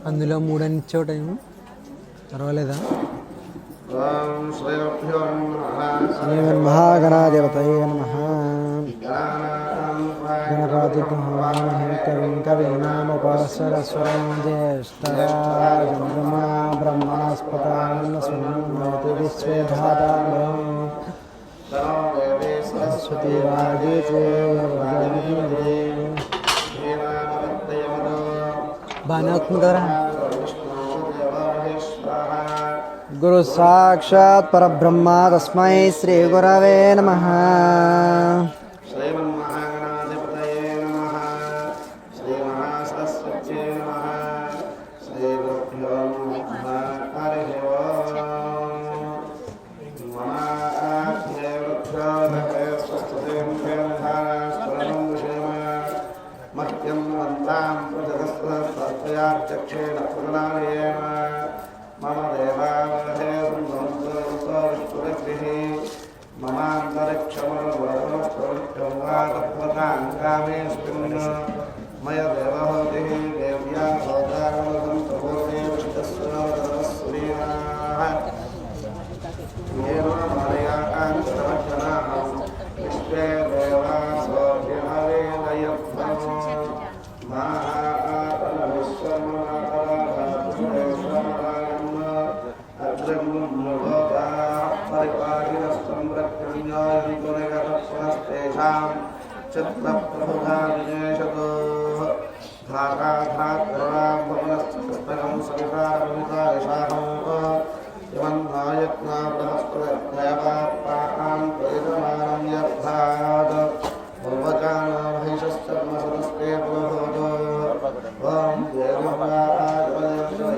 అందులో 3 అని ఇచ్చావు టైము పర్వాలేదా? శ్రీమన్మహాగణాధిపతయే నమః. గణపతిమహే కవిం కవీనాముపస్వరస్వరం జ్యేష్ఠరాజం బ్రహ్మణస్పతాన్నస్వన్నోతి విశ్వేధాతామయం సరస్వతీ వాగీతే బాగానే అవుతుందరా. గురు సాక్షాత్ పరబ్రహ్మ తస్మై శ్రీ గురవే నమః.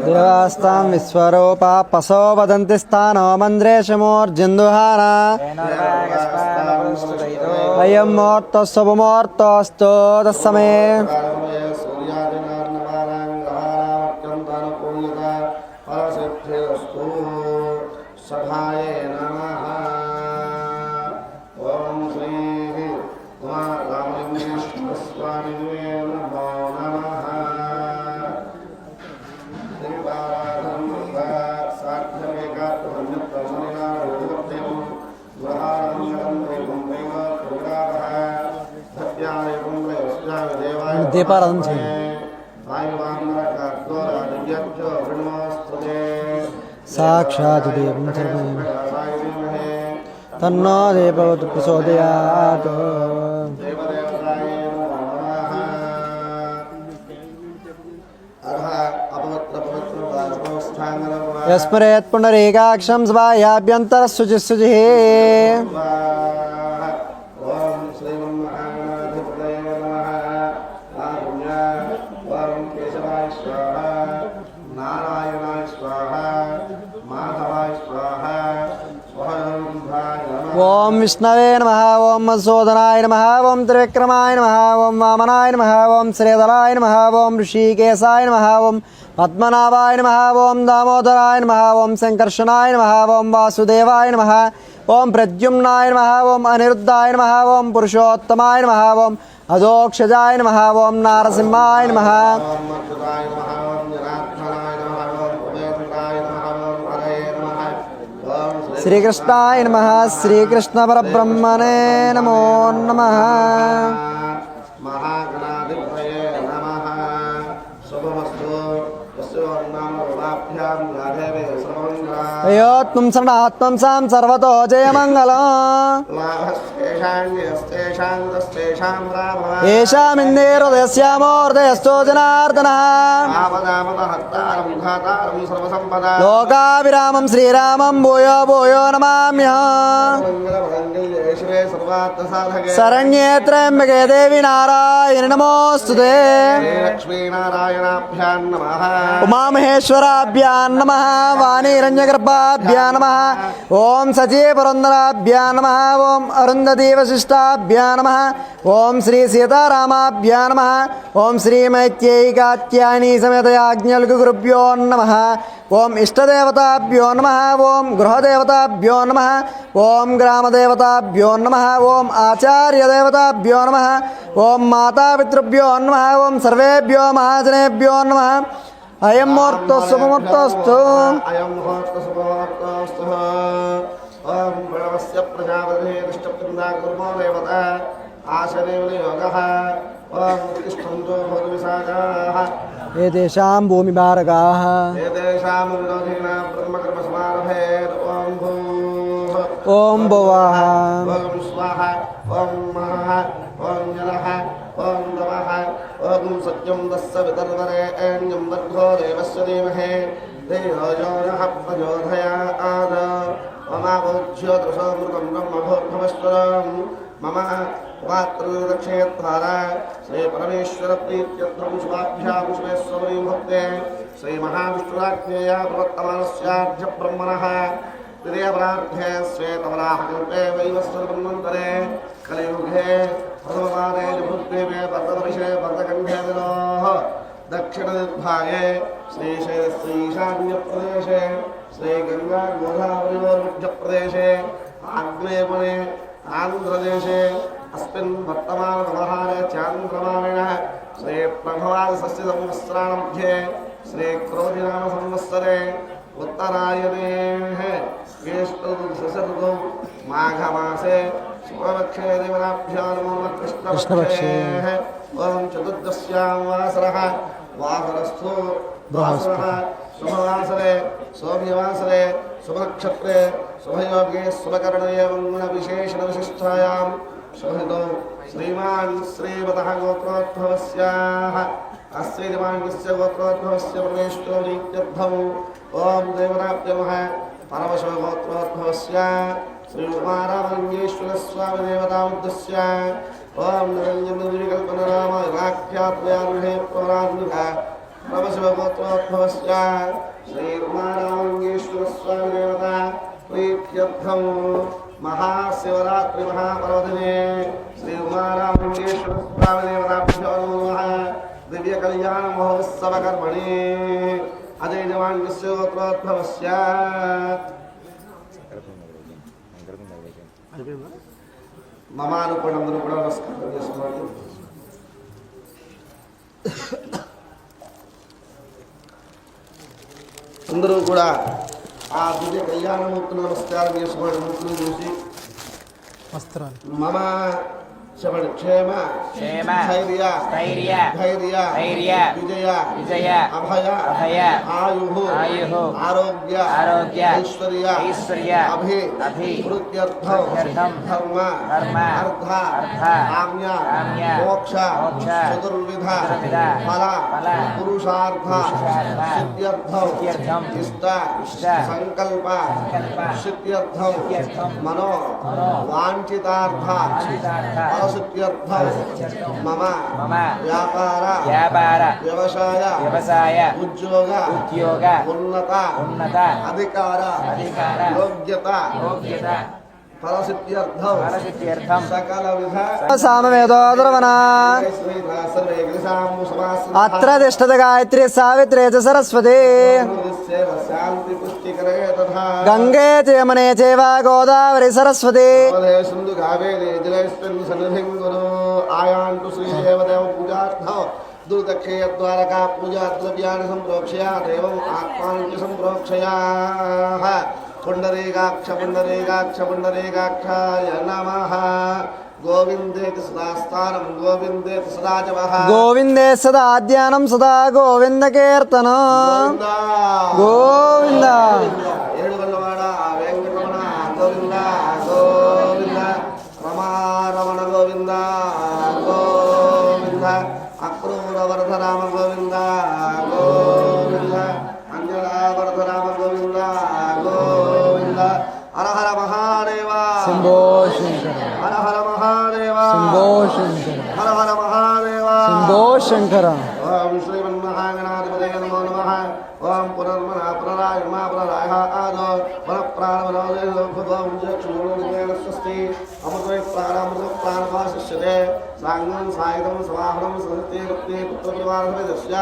దేవాస్తాం విశ్వరూపా పశో వదంతి స్థానో మంద్రేశమోర్జందుహార అయం ముహూర్తో శుభముహూర్తోస్తు తస్సమే. దీపారాధన చేయండి. సాక్షాత్ దీపం తన్నో దీపవతు ప్రచోదయాత్. యస్మరేత్ పుండరీకాక్షం స్వాయాభ్యంతర శుచిశుచి. ఓం విష్ణవే నమః. ఓం మధుసూదనాయ నమః. ఓం త్రివిక్రమాయ నమః. ఓం వామనాయ నమః. ఓం శ్రీధరాయ నమః. ఓం ఋషికేశాయ నమః. ఓం పద్మనాభాయ నమః. ఓం దామోదరాయ నమః. ఓం సంకర్షణాయ నమః. ఓం వాసుదేవాయ నమః. ఓం ప్రద్యుమ్నాయ నమః. ఓం అనిరుద్ధాయ నమః. ఓం పురుషోత్తమాయ నమః. ఓం అధోక్షజాయ నమః. ఓం నారసింహాయ నమః. శ్రీకృష్ణాయ నమః. శ్రీకృష్ణ పరబ్రహ్మణే నమో నమః. అయోత్వం సనాత్మం సాం సర్వతో జయమంగళం. ఏషామిందేహృదయస్యామో హృదయస్థో జనార్దనః. లోకాభిరామం శ్రీరామం భూయో భూయో నమామ్యహం. శరణ్యే త్రయంబకే దేవి నారాయణి నమోస్తుతే. ఉమామహేశ్వరాభ్యాం నమః. వాణీరంజగర్భాభ్యాం నమః. ఓం సచీ పురందరాభ్యాం నమః. ఓం అరుంధతీ वशिष्ठाभ्या नमः ओम श्री सीतारामाभ्या नमः ओम श्री मैत्रेयी कात्यायनी समेत याज्ञवल्क्यगुरुभ्यो नमः ओम इष्टदेवताभ्यो नमः ओम गृहदेवताभ्यो नमः ओम ग्रामदेवताभ्यो नमः ओम आचार्यदेवताभ्यो नमः ओम मातापितृभ्यो नमः ओम सर्वेभ्यो महाजनेभ्यो नमः अयं मुहूर्तो शुभमुहूर्तोऽस्तु अयं मुहूर्तो शुभमुहूर्तोऽस्तु ओम प्रणवस्य प्रजापतिः दृष्टवृन्दा कुर्मो देवता आशनेवनियोगः ओम उत्तिष्ठन्तु भगविसागाः एतेषां भूमिभारकाः एतेषां विरोधिनां ब्रह्मकर्मसमारभेत् ओम भूः ओम भुवः ओम स्वाहा ओम महः ओम जलः ओम तमः ओम सत्यं तस्य वितर्वरेण्यं वर्धो देवस्य धीमहि धियो यो नः प्रचोदयात् ममावोज्यो दशमृतं ब्रह्मभोर्भवस्वरं मम पात्रदक्षेत्वारा श्रीपरमेश्वरप्रीत्यर्थं शुभाभ्यां शुभेश्वरीं भक्ते श्रीमहाविष्णुराज्ञया प्रवर्तमानस्यार्घ्यब्रह्मणः प्रियपरार्थे श्वेतवराहकल्पे वैवस्वरब्रह्मन्तरे कलियुगे प्रथमपादे निभृद्वीपे पर्वतविषये पर्वतकण्ठे विलोः दक्षिणदिग्भागे श्रीशैलश्रीशान्यप्रदेशे श्रीगङ्गागोदावरीवर्मध्यप्रदेशे आग्नेयपुणे आन्ध्रदेशे अस्मिन् वर्तमानव्यवहारे चान्द्रमाणिनः श्रीप्रभवादिषष्ठिसंवत्सराणामध्ये श्रीक्रोधिनामसंवत्सरे उत्तरायणे ज्येष्ठऋतौ माघमासे शुक्लपक्षे देवताभ्यो नमो नमः कृष्णपक्षे ओम चतुर्दश्यां वासरः वासरस्थो वासरः शुभवासरे सौम्यवासरे शुभनक्षत्रे शुभयोगे शुभकर्णे मंगलविशेषणविशिष्टायां शुभहितो श्रीमान् श्रीमतः गोत्रोद्भवस्याः अस्यैजमान्यस्य गोत्रोद्भवस्य परमेश्वरनीत्यर्थम् ओम देवताभ्यो नमः परमशिव गोत्रोद्भवस्य श्रीकुमारामलिङ्गेश्वरस्वामी देवतामुद्दस्य ओम निरञ्जननिर्विकल्पननाम वाक्यात्मयानुहे प्रवरान्विका परमशिवगोत्रोद्भवस्य श्रीकुमारामलिङ्गेश्वरस्वामी देवता प्रीत्यर्थं महाशिवरात्रि महापर्वदिने श्रीकुमारामलिङ्गेश्वरस्वामी देवताभ्यो नमः दिव्यकल्याण महोत्सवकर्मणि अजयजमान्यस्य गोत्रोद्भवस्य మమ అనుకోండి అందరూ కూడా నమస్కారం చేసుకోండి. అందరూ కూడా ఆ దివ్య కళ్యాణమూర్తులు నమస్కారం చేసుకోండి. మూర్తులు చూసి మమ శమణ క్షేమ ధైర్య విజయ అభయ ఆయు ఆరోగ్య ఐశ్వర్య అభివృద్ధ్యర్థం ధర్మ అర్థ కామ్య మోక్ష చతుర్విధ ఫల పురుషార్థ సిద్ధ్యర్థం ఇష్ట సంకల్ప సిద్ధ్యర్థం మనో వాంఛితార్థ మమ వ్యాపార వ్యవసాయ ఉద్యోగ ఉన్నత అధికార యోగ్యత ఫలసిద్ధ్యర్థం సకల విధ సామవేదోద్రవనా అత్ర తిష్టత గాయత్రి సావిత్రే చ సరస్వతి శాంతి పుష్టికరే తథా గంగే చ యమునే చైవ గోదావరి సరస్వతి సింధు కావేరీ జలేస్మిన్ సన్నిధిం గురు ఆయాంతు శ్రీదేవదేవ పూజార్థం దుర్దక్షేయ ద్వారకా పూజా ద్రవ్యాన్ని సంప్రోక్షయ దేవం ఆత్మాన్ని సంప్రోక్షయ పుండరీకాక్ష పుండరీకాక్షాయ నమః గోవిందేతి సదాస్థానం గోవిందేతి సదాజవః గోవిందే సదా ధ్యానం సదా గోవింద కీర్తనం గోవింద ఏడుగొల్లవాడ వెంకటరమణ గోవింద గోవింద రమారమణ గోవింద గోవింద అక్రూరవరధ రామ గోవింద గోవింద అంజనావరధ రామ గోవింద గోవింద హర హర మహాదేవ శంభో శంకర హర హర మహాదేవ శంభో శంకర హర హర మహాదేవ శంభో శంకర ఓం శ్రీమన్మహాగణాధిపతయే నమో నమః ఓం పునర్మన పునరా यमापरायः आदो वनप्राणवनोदेशोभवंशक्षुणोदिवेनस्वस्ति अमृतमे प्राणामृतप्राणपाशिष्यते साङ्गं सायुधं समाहनं संहृत्ये रत्ने पुत्रपरिवारसमेतस्य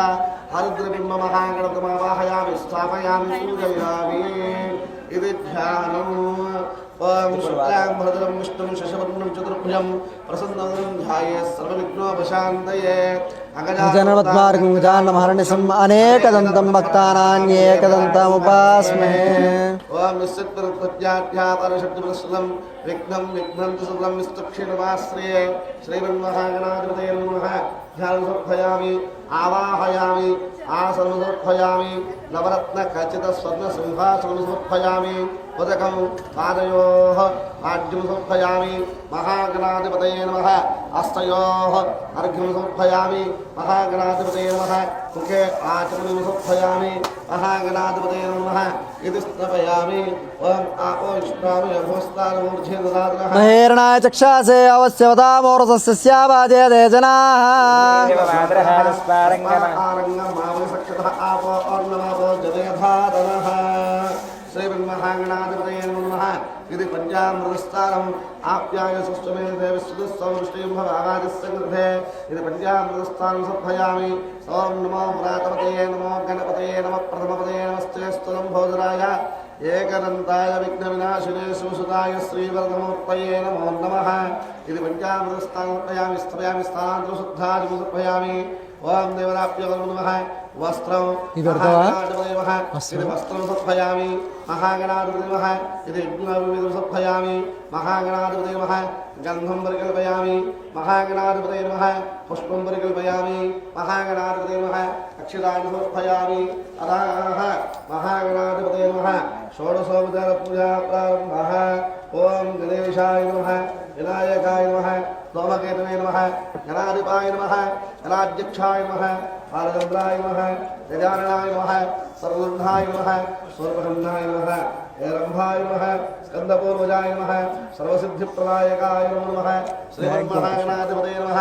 हरिद्रबिम्बमहागणपतिमावाहयामि स्थापयामि पूजयामि इति ध्यानम् ओम शुक्लां भरद्रं विष्णुं शशिवर्णं चतुर्भुजं प्रसन्नं ध्यायेत् सर्वविघ्नोपशान्तये गजाननपद्मार्गं गजाननमहर्निशम् अनेकदन्तं भक्तानान्येकदन्तमुपास्महे ओम निश्चितप्रत्याध्यापरशब्दप्रसन्नं विघ्नं विघ्नन्तु सर्वं विस्तक्षीणमाश्रये श्रीमन्महागणाधिपतये नमः ध्यानं समर्पयामि आवाहयामि आसनं समर्पयामि नवरत्नखचितस्वर्णसिंहासनं समर्पयामि उदकं पादयोः आज्यं समर्पयामि महागणाधिपतये नमः हस्तयोः अर्घ्यं समर्पयामि महागणाधिपतये नमः मुखे आचमनं समर्पयामि महागणाधिपतये नमः इति स्थापयामि ओम आपो विष्णामि अभोस्तानमूर्धे ददातः महेरणाय चक्षासे अवस्यवतामोरसस्य स्यावादे दे जनाः आरङ्गमावसक्षतः आपो अर्णमापो जदयधातनः श्रीमन्महागणाधिपतये नमः इति पञ्चामृतस्तारम् आप्याय सुष्टुमे देविस्तुस्तवृष्टिम्भवागादिस्य कृते इति पञ्चामृतस्तारं समर्पयामि ओम नमो व्रातपतये नमो गणपतये नमः प्रथमपतये नमस्ते स्तुलं भोजराय एकदन्ताय विघ्नविनाशिने सुसुताय श्रीवरदमूर्तये नमो नमः इति पञ्चामृतस्तारं समर्पयामि स्थापयामि स्थानान्तरशुद्धादिं समर्पयामि ओम देवताभ्यो नमः वस्त्रं महागणाधिपतये नमः इति वस्त्रं समर्पयामि महागणाधिपतये नमः इति यज्ञोपवीतं समर्पयामि महागणाधिपतये नमः गन्धं परिकल्पयामि महागणाधिपतये नमः पुष्पं परिकल्पयामि महागणाधिपतये नमः अक्षतानि समर्पयामि अतः महागणाधिपतये नमः षोडशोपचारपूजा प्रारम्भः ओम गणेशाय नमः विनायकाय नमः सोमकेतवे नमः गणाधिपाय नमः गणाध्यक्षाय नमः बालचन्द्राय नमः गजाननाय नमः सर्वगन्धाय नमः सर्वगन्धाय नमः हेरम्भाय नमः स्कन्दपूर्वजाय नमः सर्वसिद्धिप्रदायकाय नमः श्रीमन्महागणाधिपतये नमः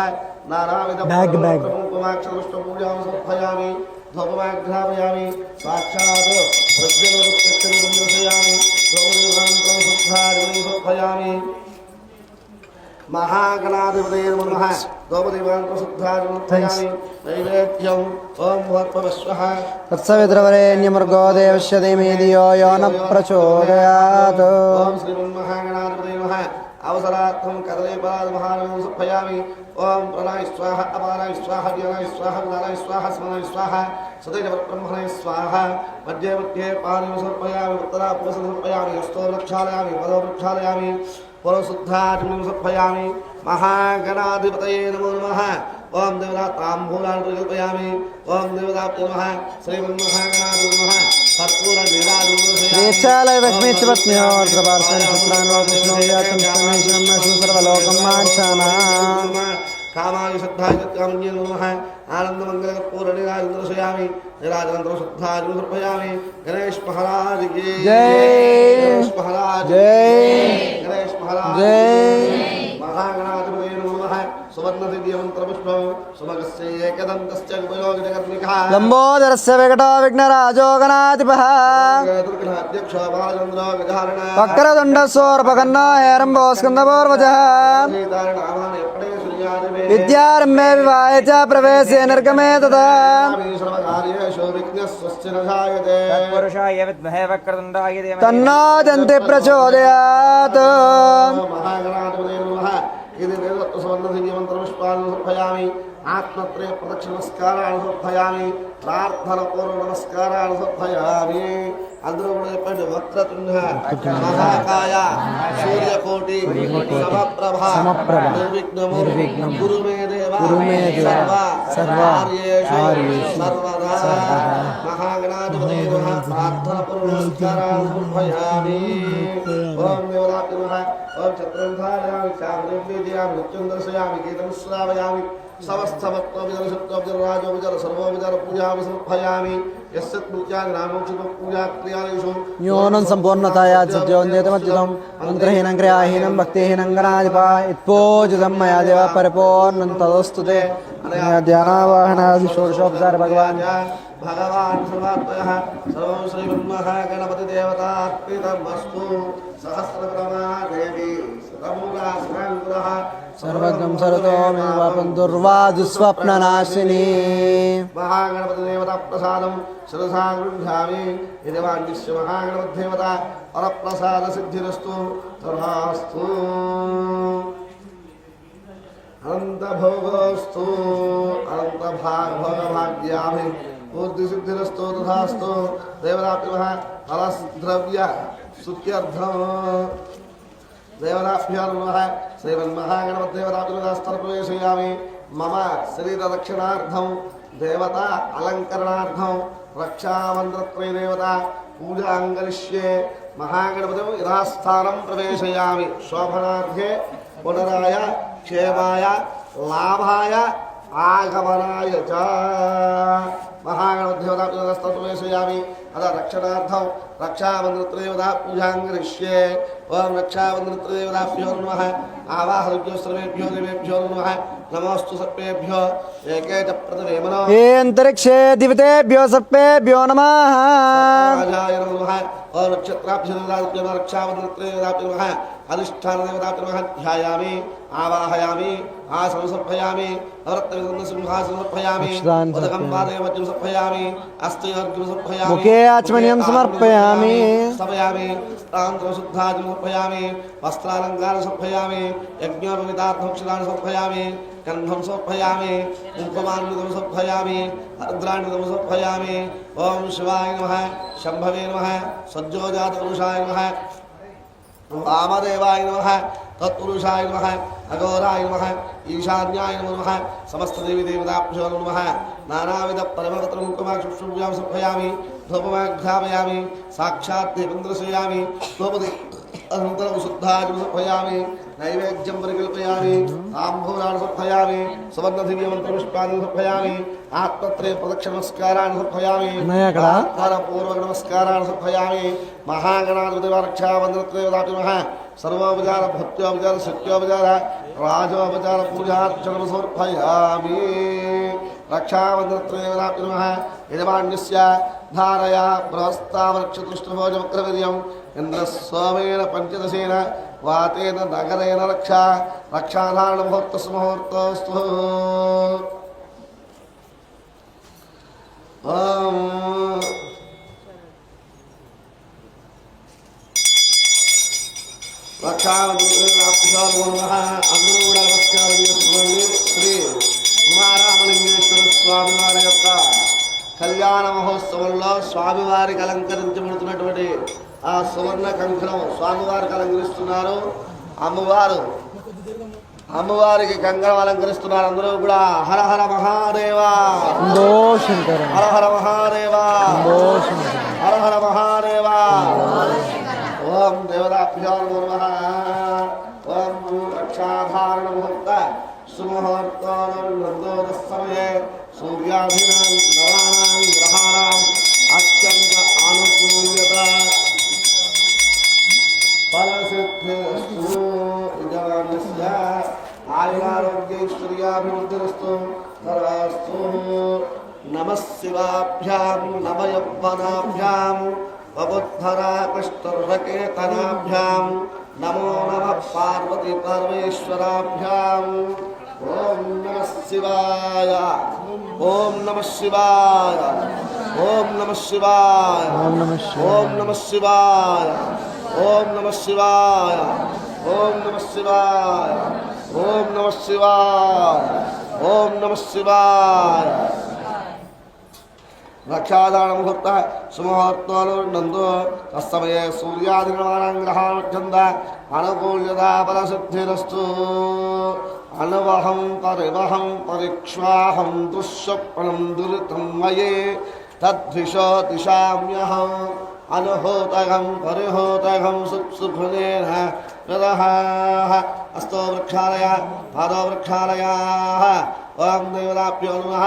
नानाविधपुष्पमाक्षरपुष्पपूजां समर्पयामि धूपमाघ्रापयामि साक्षात् प्रत्यक्षरूपं दर्शयामि द्रौपदीकान्तं शुद्धार्घ्यं समर्पयामि महागणाधिपतये नमः द्रौपदीकान्तं शुद्धार्घ्यं समर्पयामि नैवेद्यं ओम भूर्भुवस्वः तत्सवितुर्वरेण्यमर्गो देवस्य धीमहि धियो यो न प्रचोदयात् ओम श्रीमन्महागणाधिपतये नमः अवसरार्थं कदलीफलादमहानमं समर्पयामि ओम प्रणय स्वाहा अपाराय स्वाहा व्यानाय स्वाहा उदानाय स्वाहा स्मरणाय स्वाहा सदैवब्रह्मणे स्वाहा मध्ये मध्ये पानीं समर्पयामि उत्तरापूर्वं समर्पयामि हस्तो प्रक्षालयामि पदो प्रक्षालयामि पुरशुद्धाचमनं समर्पयामि महागणाधिपतये नमो नमः ओम देवताम्बूलान् परिकल्पयामि ओम देवताभ्यो नमः श्रीमन्महागणाधिपतये नमः श्रीचालयलक्ष्मीचपत्न्यो सर्वलोकं माञ्छानाम् कामाय श्रद्धाय कामज्ञे नमः आनन्दमङ्गलकर्पूरनिराय दर्शयामि निराजनन्तरं श्रद्धाय समर्पयामि गणेश महाराज की जय गणेश महाराज जय गणेश महाराज जय महागणाधिपतये नमः सुवर्णदिव्यमन्त्रपुष्पं सुमगस्य एकदन्तस्य उपयोगितकर्णिकः लम्बोदरस्य विकटो विघ्नराजो गणाधिपः दुर्गणाध्यक्ष बालचन्द्र गजानन वक्रतुण्डस्वोर्पकर्णो हेरम्बो स्कन्दपूर्वजः सीतारणामानि अपणे श्रीयादिवे विद्यारम्भे विवाहे च प्रवेशे निर्गमे तथा सर्वकार्येषु विघ्नस्वस्य न जायते पुरुषाय विद्महे वक्रतुण्डाय धीमहि तन्नो दन्ति प्रचोदयात् महागणाधिपतये नमः इति देवत्वसुवर्णदिव्यमन्त्रपुष्पान् समर्पयामि आत्मत्रय प्रदक्षिणमस्कारान् समर्पयामि प्रार्थनापूर्वनमस्कारान् समर्पयामि అందరూ కూడా చెప్పండి వక్రతుండ మహాకాయ సూర్యకోటి సమప్రభ నిర్విఘ్నము గురుమే దేవ సర్వార్యేషు సర్వదా మహాగణాధిపతయే నమః ప్రార్థనాపూర్వనమస్కారాन् సమర్పయామి ఓం దేవతాభ్యో నమః ఓం చత్రం ధారయామి చామరం వేదయామి నృత్యం దర్శయామి గీతం శ్రావయామి समस्तभक्तोपचार सर्वोपचार पूजा समर्पयामि यस्यत्पूजानि नामोक्षितपूजाक्रियादिषु न्यूनं सम्पूर्णतया सत्योन्यतमच्युतं मन्त्रहीनं क्रियाहीनं भक्तिहीनं गणाधिपा यत्पूजितं मया देव परिपूर्णं तदस्तु ते ध्यानावाहनादि षोडशोपचार भगवान् भगवान् सर्वात्मयः सर्वं श्रीमन्महागणपतिदेवतार्पितमस्तु सहस्रप्रमा देवी शतमूलासनाङ्कुरः सर्वगं सर्वतो मे वापन्तुर्वाजुस्वप्ननाशिनी महागणपतिदेवता प्रसादं शिरसा गृह्णामि यजमान्यस्य महागणपतिदेवता परप्रसादसिद्धिरस्तु तथास्तु अनन्तभोगोस्तु अनन्तभाग्यामि बुद्धिसिद्धिरस्तु तथास्तु देवताभ्यः फलद्रव्य स्तुत्यर्थं देवताभ्यो नमः श्रीमन्महागणपतिदेवताभ्यस्तरप्रवेशयामि मम शरीररक्षणार्थं देवता अलङ्करणार्थं रक्षामन्त्रत्रय देवता पूजाङ्गरिष्ये महागणपतिं यथास्थानं प्रवेशयामि शोभनार्थे पुनराय क्षेमाय लाभाय आगमनाय च महागणपतिदेवताभ्यस्तरप्रवेशयामि अतः रक्षणार्थं रक्षाबन्धनत्रयदेवता पूजाङ्गरिष्ये ओं रक्षाबन्धनत्रयदेवताभ्यो नमः आवाहनेभ्यो सर्वेभ्यो देवेभ्यो नमः नमोऽस्तु सर्वेभ्यो एके च प्रथमे मनो ये अंतरिक्षे दिवतेभ्यो सर्पेभ्यो नमः राजाय नमः ओं नक्षत्राभ्यो देवताभ्यो नमः रक्षाबन्धनत्रयदेवताभ्यो नमः अधिष्ठानदेवताभ्यो नमः ध्यायामि आवाहयामि आसनसर्पयामि नवरत्नसिंहासनसर्पयामि उदकं पादयवज्रं सर्पयामि अस्त्योर्घ्यं सर्पयामि मुखे आचमनीयं समर्पयामि समयामि तान्त्रशुद्धादिं समर्पयामि वस्त्रालङ्कारं समर्पयामि यज्ञोपवीतार्थं क्षीराणि समर्पयामि गन्धं समर्पयामि कुङ्कुमान्वितं समर्पयामि अर्द्रान्वितं समर्पयामि ओं शिवाय नमः शम्भवे नमः सज्जोजातपुरुषाय नमः वामदेवाय नमः तत्पुरुषाय नमः अघोराय नमः ईशान्याय नमः समस्तदेवी देवताभ्यो नमः नानाविध परमपत्रं कुङ्कुमाक्षुभ्यां समर्पयामि धूपमाघ्रापयामि साक्षात् देवेन्द्रशयामि धूपदे अनन्तरं शुद्धादिं समर्पयामि नैवेद्यं परिकल्पयामि ताम्बूलानि समर्पयामि सुवर्णदिव्यमन्त्रपुष्पाणि समर्पयामि आत्मत्रय प्रदक्षिणनमस्काराणि समर्पयामि पूर्वनमस्काराणि समर्पयामि महागणाधिपतिरक्षाबन्धनत्रयदेवताभ्यो नमः सर्वोपचार भक्त्योपचार सत्योपचार राजोपचार पूजार्चनं समर्पयामि रक्षाबन्धनत्रयदेवताभ्यो नमः यजमान्यस्य धारया बृहस्तावक्षतुष्टभोजवक्रवीर्यम् इन्द्रस्वामेन पञ्चदशेन वातेन नगरेण रक्षाधारणमुहूर्तस्य मुहूर्तोऽस्तु రక్షాబంధనప్రసాదం నమః అందరూ కూడా నమస్కారం చేసుకోండి శ్రీ ఉమారామలింగేశ్వర స్వామి వారి యొక్క కళ్యాణ మహోత్సవంలో స్వామివారికి అలంకరించబడుతున్నటువంటి ఆ సువర్ణ కంకణం స్వామివారికి అలంకరిస్తున్నారు అమ్మవారికి కంకణం అలంకరిస్తున్నారు అందరూ కూడా హర హర మహాదేవా హర హర మహాదేవా హర హర మహాదేవా ఓం దేవతాభ్యో నమః ఓం రక్షాధారణముహూర్త సుముహూర్తోనందోదస్సమయే సూర్యాధీనాం నవానాం గ్రహాణాం అత్యంత ఆనుకూల్యత ఫలసిద్ధిరస్తు యజమానస్య ఆయురారోగ్యైశ్వర్యాభివృద్ధిరస్తు తదాస్తు నమః శివాభ్యాం నమ యవ్వనాభ్యాం वबुद्धरा कृष्णकेतनाभ्यां नमो नमः पार्वती परमेश्वराभ्यां ओम नमः शिवाय ओम नमः शिवाय ओम नमः शिवाय ओम नमः शिवाय ओम नमः शिवाय ओम नमः शिवाय ओम नमः शिवाय ओम नमः शिवाय रक्षाधारणमुहूर्त सुमुहूर्तोऽनुर्नन्दो तत्समये सूर्यादिग्रहाणां ग्रहाणोच्छन्द अनुकूल्यता फलसिद्धिरस्तु अनुवहं परिवहं परीक्ष्वाहं दुःस्वप्नं दुरितं मये तद्विषो दिशाम्यहम् अनुहूतगं परिहूतगं सुप्सुफुनेन यदः हस्तो वृक्षालय पादो वृक्षालयाः ओं देवताभ्यो नमः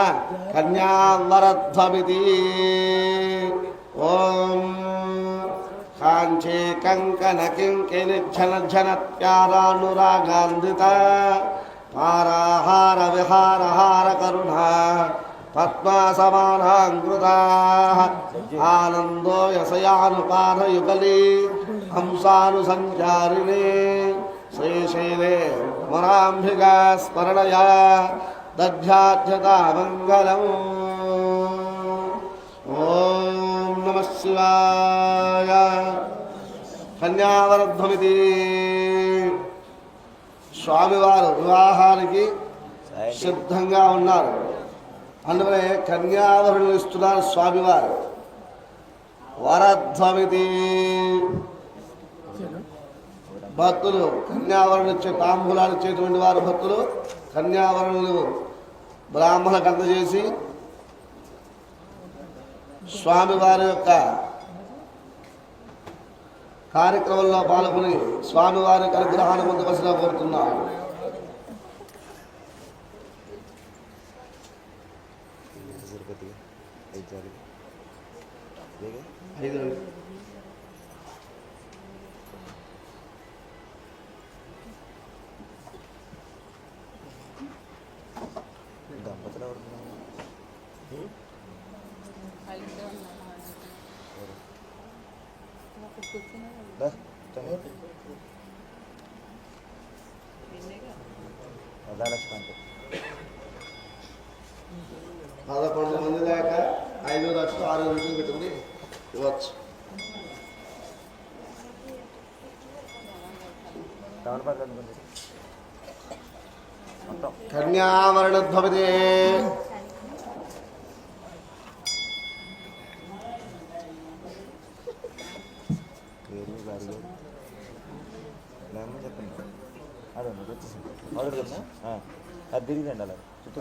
कन्यां वरध्वमिति ॐ काञ्ची कङ्कणकिङ्किनिज्झनज्झनत्यारानुरागान्विता पाराहार विहारहार करुणा పద్మాసమానాంకృతాః ఆనందో యశయానుపానయుగళీ హంసానుసంచారిణే శ్రీశైలే వరాంబికా స్మరణయా దధ్యాధ్యతామంగళం. ఓం నమః శివాయ. కన్యావరధ్వమితి. స్వామివారు వివాహానికి సిద్ధంగా ఉన్నారు. అందుకనే కన్యావరణలు ఇస్తున్నారు స్వామివారు. వరధ్వమితి. భక్తులు కన్యావరణ ఇచ్చే తాంబూలాలు ఇచ్చేటువంటి వారు భక్తులు కన్యావరణలు బ్రాహ్మణులకు అందజేసి స్వామివారి యొక్క కార్యక్రమంలో పాల్గొని స్వామివారి అనుగ్రహాన్ని పొందవలసిన కోరుతున్నాను. పదకొండు మంది దాకా 5 లక్షలు 6 లక్షలు పెట్టుకుని ఇవ్వచ్చు. కన్యావరణధ్వమితే. అది తిరిగిందండి అలా చుట్టూ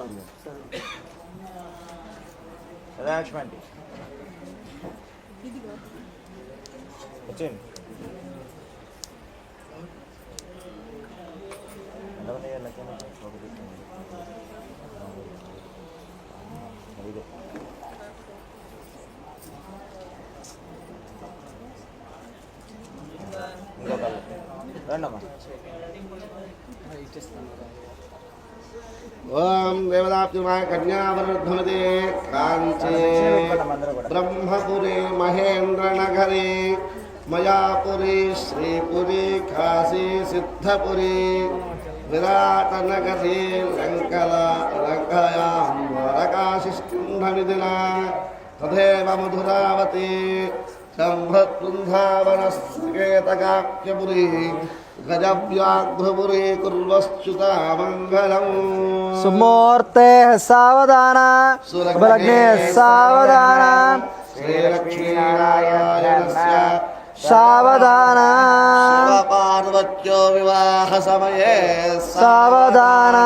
లక్ష్మండి వచ్చేయండి. ఎంతమంది ఇదే ఇంకొక రండమ్మా. ఓం దేవదాప్తిమాయ కన్యావరణధ్వమితే. కాంచే బ్రహ్మపురి మహేంద్రనగరి మయాపురి శ్రీపురి కాశీ సిద్ధపురి విరాటనగరి లంకయాం వరకాశిష్ఠమిదిన తథైవ మధురావతి సంభృందావన శ్రీకేతకాఖ్యపురి గజవ్యాఘ్రపురి కుర్వశ్చుతామంగళం. సుమూర్తే సావధాన సులగ్నే సావధాన శ్రీలక్ష్మీనారాయణస్య సావధాన పార్వత్యో వివాహ సమయే సావధాన.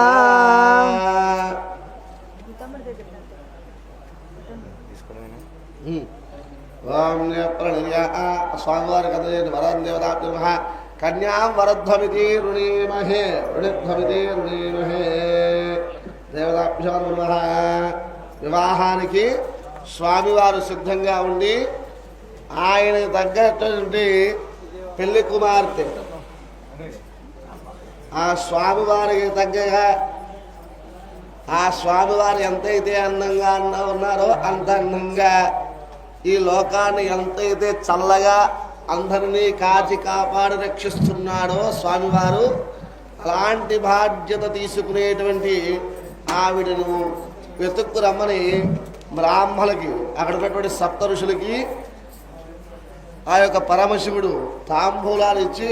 స్వామివారి కథ వరం దేవతాభ్య నమః. కన్యాం వరధ్వమితి రుణీమహే రుణిధ్వమితి రుణీమహే దేవతాభ్యో నమః. వివాహానికి స్వామివారు సిద్ధంగా ఉండి ఆయనకు తగ్గటువంటి పెళ్లి కుమార్తె ఆ స్వామివారికి తగ్గగా ఆ స్వామివారు ఎంతైతే అందంగా ఉన్నారో అంత అందంగా ఈ లోకాన్ని ఎంతైతే చల్లగా అందరినీ కాచి కాపాడి రక్షిస్తున్నాడో స్వామివారు అలాంటి బాధ్యత తీసుకునేటువంటి ఆవిడను వెతుక్కు రమ్మని బ్రాహ్మణులకి అక్కడ ఉన్నటువంటి సప్త ఋషులకి ఆ యొక్క పరమశివుడు తాంబూలాలు ఇచ్చి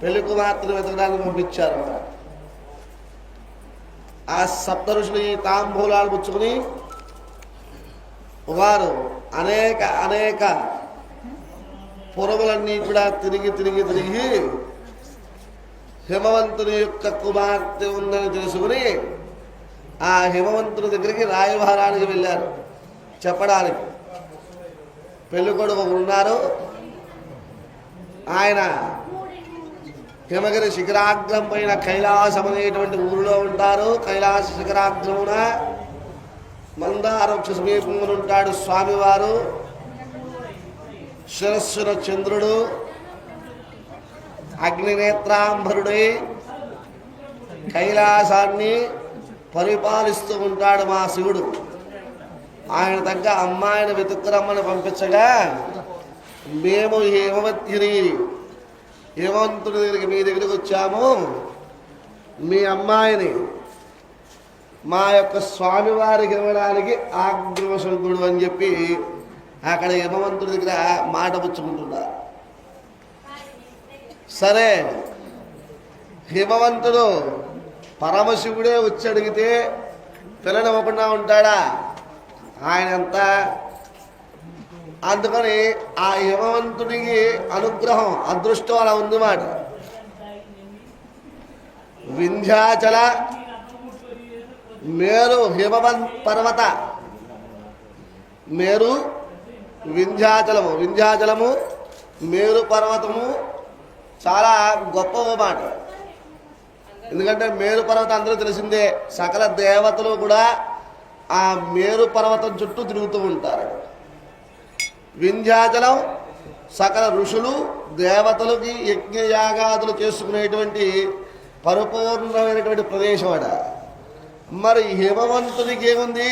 పెళ్లి కుమార్తెను వెతకడానికి పంపించారు. ఆ సప్త ఋషులు ఈ తాంబూలాలు పుచ్చుకుని వారు అనేక అనేక పురములన్నీ కూడా తిరిగి తిరిగి తిరిగి హిమవంతుని యొక్క కుమార్తె ఉందని తెలుసుకుని ఆ హిమవంతుని దగ్గరికి రాయభారానికి వెళ్ళారు చెప్పడానికి. పెళ్లి కొడుకు ఉన్నారు. ఆయన హిమగిరి శిఖరాగ్రం పైన కైలాసం అనేటువంటి ఊరిలో ఉంటారు. కైలాస శిఖరాగ్రమున మందారవృక్ష సమీపంలో ఉంటాడు స్వామివారు. శిరస్సున చంద్రుడు అగ్నినేత్రాంబరుడై కైలాసాన్ని పరిపాలిస్తూ ఉంటాడు మా శివుడు. ఆయన తగ్గ అమ్మాయిని వెతుక్కురమ్మని పంపించగా మేము హేమంతుడి దగ్గరికి మీ దగ్గరికి వచ్చాము. మీ అమ్మాయిని మా యొక్క స్వామివారికి ఇవ్వడానికి ఆగ్రవశంకుడు అని చెప్పి అక్కడ హిమవంతుడి దగ్గర మాట పుచ్చుకుంటున్నారు. సరే, హిమవంతుడు పరమశివుడే వచ్చి అడిగితే పిల్లనివ్వకుండా ఉంటాడా? ఆయన అంతా అందుకని ఆ హిమవంతుడికి అనుగ్రహం అదృష్టం అలా ఉందన్నమాట. వింధ్యాచల మేరు పర్వత మేరు వింధ్యాచలము మేరు పర్వతము చాలా గొప్ప మాట. ఎందుకంటే మేరు పర్వతం అందరూ తెలిసిందే. సకల దేవతలు కూడా ఆ మేరు పర్వతం చుట్టూ తిరుగుతూ ఉంటారు. వింధ్యాచలం సకల ఋషులు దేవతలకి యజ్ఞయాగాదులు చేసుకునేటువంటి పరిపూర్ణమైనటువంటి ప్రదేశం అట. మరి హిమవంతునికి ఏముంది?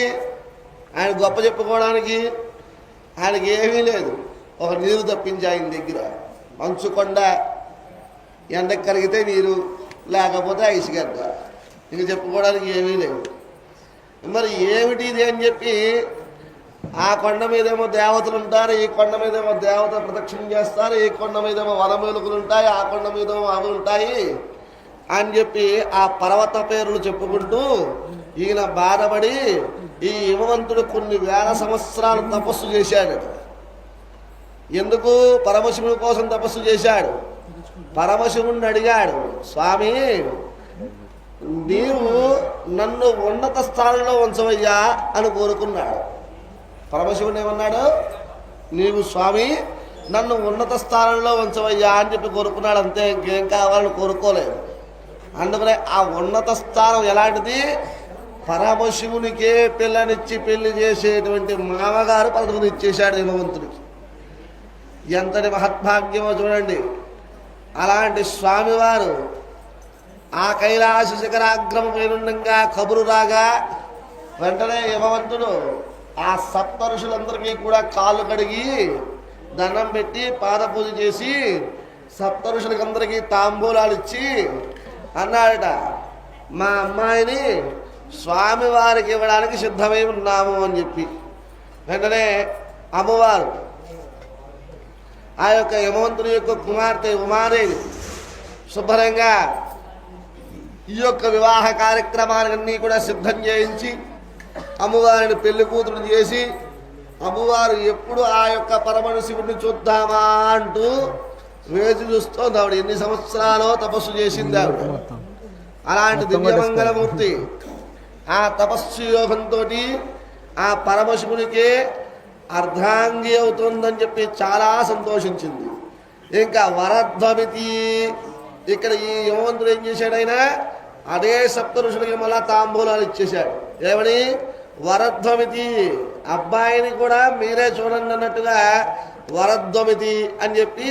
ఆయన గొప్ప చెప్పుకోవడానికి ఆయనకి ఏమీ లేదు. ఒక నీరు తప్పించి ఆయన దగ్గర మంచుకొండ, ఎండకు కలిగితే నీరు, లేకపోతే ఐసుగడ్డ, ఇంక చెప్పుకోవడానికి ఏమీ లేవు. మరి ఏమిటి ఇది అని చెప్పి ఆ కొండ మీదేమో దేవతలు ఉంటారు, ఈ కొండ మీదేమో దేవతలు ప్రదక్షిణం చేస్తారు, ఈ కొండ మీదేమో వనమేలుకలు ఉంటాయి, ఆ కొండ మీదేమో అవి ఉంటాయి అని చెప్పి ఆ పర్వత పేర్లు చెప్పుకుంటూ ఈయన బాధపడి ఈ హిమవంతుడు కొన్ని వేల సంవత్సరాలు తపస్సు చేశాడు. ఎందుకు? పరమశివుని కోసం తపస్సు చేశాడు. పరమశివుణ్ణి అడిగాడు, స్వామి నీవు నన్ను ఉన్నత స్థానంలో ఉంచవయ్యా అని కోరుకున్నాడు. పరమశివుడు ఏమన్నాడు? నీవు స్వామి నన్ను ఉన్నత స్థానంలో ఉంచవయ్యా అని చెప్పి కోరుకున్నాడు. అంతే, ఇంకేం కావాలని కోరుకోలేదు. అందుకనే ఆ ఉన్నత స్థానం ఎలాంటిది? పరమశివునికే పిల్లనిచ్చి పెళ్లి చేసేటువంటి మామగారు పదవిని ఇచ్చేశాడు హిమవంతుడికి. ఎంతటి మహద్భాగ్యమో చూడండి. అలాంటి స్వామివారు ఆ కైలాస శిఖరాగ్రమ పైనుండగా కబురు రాగా వెంటనే హిమవంతుడు ఆ సప్త ఋషులందరికీ కూడా కాళ్ళు కడిగి దండం పెట్టి పాదపూజ చేసి సప్త ఋషులకి అందరికీ తాంబూలాలు ఇచ్చి అన్నాడట, మా అమ్మాయిని స్వామివారికి ఇవ్వడానికి సిద్ధమై ఉన్నాము అని చెప్పి. వెంటనే అమ్మవారు ఆ యొక్క హిమవంతుని యొక్క కుమార్తె ఉమాదేవి శుభ్రంగా ఈ యొక్క వివాహ కార్యక్రమాలన్నీ కూడా సిద్ధం చేయించి అమ్మవారిని పెళ్లి కూతురు చేసి అమ్మవారు ఎప్పుడు ఆ యొక్క పరమశివుడిని చూద్దామా అంటూ వేచి చూస్తోంది. ఆవిడ ఎన్ని సంవత్సరాలో తపస్సు చేసింది ఆవిడ. అలాంటి దివ్యమంగళమూర్తి ఆ తపస్సు యోగంతో ఆ పరమశివునికే అర్ధాంగి అవుతుందని చెప్పి చాలా సంతోషించింది. ఇంకా వరధ్వమితి, ఇక్కడ ఈ హిమవంతుడు ఏం చేశాడైనా అదే సప్త ఋషులకి మళ్ళా తాంబూలాలు ఇచ్చేశాడు. ఏమని? వరధ్వమితి, అబ్బాయిని కూడా మీరే చూడండి అన్నట్టుగా వరధ్వమితి అని చెప్పి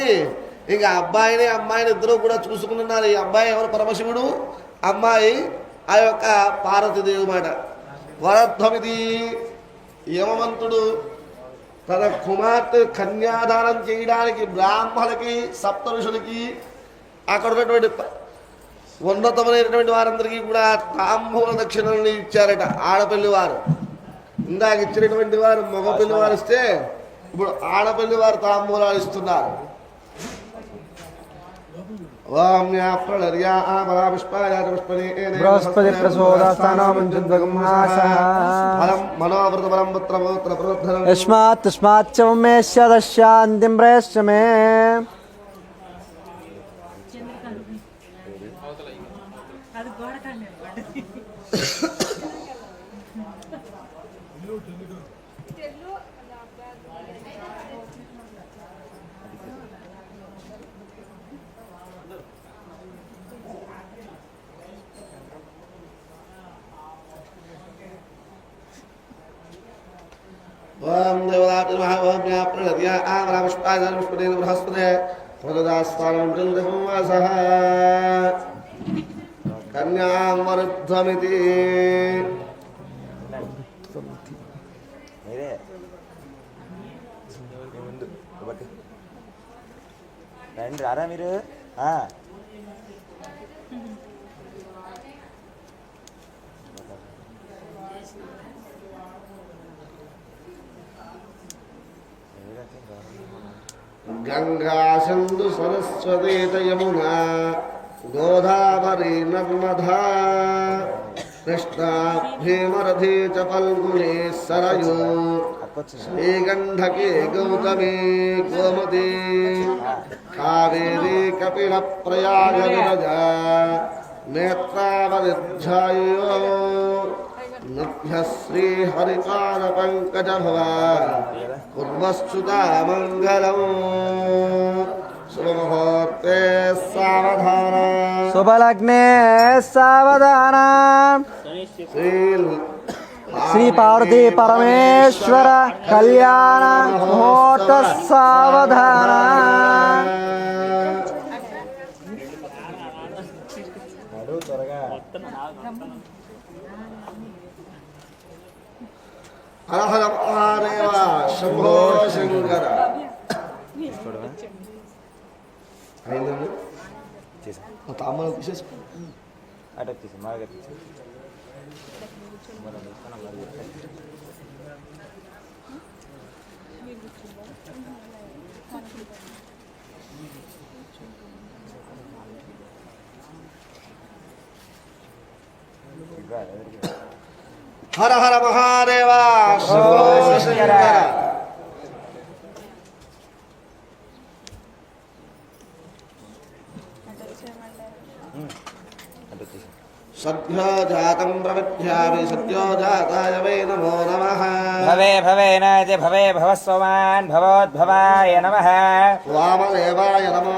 ఇంకా అబ్బాయిని అమ్మాయిని ఇద్దరు కూడా చూసుకుంటున్నారు. ఈ అబ్బాయి ఎవరు? పరమశివుడు, అమ్మాయి ఆ యొక్క పార్వతీదేవి మాట. వరధ్వమితి, హిమవంతుడు తన కుమార్తె కన్యాదానం చేయడానికి బ్రాహ్మణులకి సప్త ఋషులకి అక్కడ ఉన్నటువంటి ఉన్నతమైనటువంటి వారందరికీ కూడా తాంబూల దక్షిణల్ని ఇచ్చారట. ఆడపల్లి వారు ఇందాక ఇచ్చినటువంటి వారు మగపల్లి వారు ఇస్తే ఇప్పుడు ఆడపల్లి వారు తాంబూలాలు ఇస్తున్నారు. బృహస్పతి యస్మాత్ ప్రేష్య మే. ఓం దేవదాపిర్మః ఓం జ్ఞాప్రణద్య ఆమరాపుష్పాయ పుష్పదేన బృహస్పతే ప్రదాస్థానం బృందవాసః కన్యాం వరుధ్వమితి. మీరే రండి రారా మీరు గంగా సింధు సరస్వతి యమునా గోదావరి నర్మదా కృష్ణా భీమరథీ చ ఫల్గుణీ సరయూ శ్రీగంధకీ గౌతమీ గోమతీ కావేరీ కపిల ప్రయాగ విరజ నేత్రావరిధ్యాయో నభ్య శ్రీహరిపాద పంకజ భవ కుర్వశ్చుతా మంగళం శుభముహూర్తే సావధాన శుభలగ్నే సావధాన శ్రీ పార్వతీ పరమేశ్వర కళ్యాణ ముహూర్త సావధాన. హర హర మహాదేవ శంభో శంకర. అయిందండి తామర తీసేసుకో అటు తీసి మాగా తీసి హర హర మహాదేవ శంభో శంకర. సద్యో జాతం ప్రవిద్యామి సద్యో జాతాయ వై నమో నమః. భవే భవేనాది భవే భవస్వమాన్ భవోద్భవాయ నమః. వామదేవాయ నమో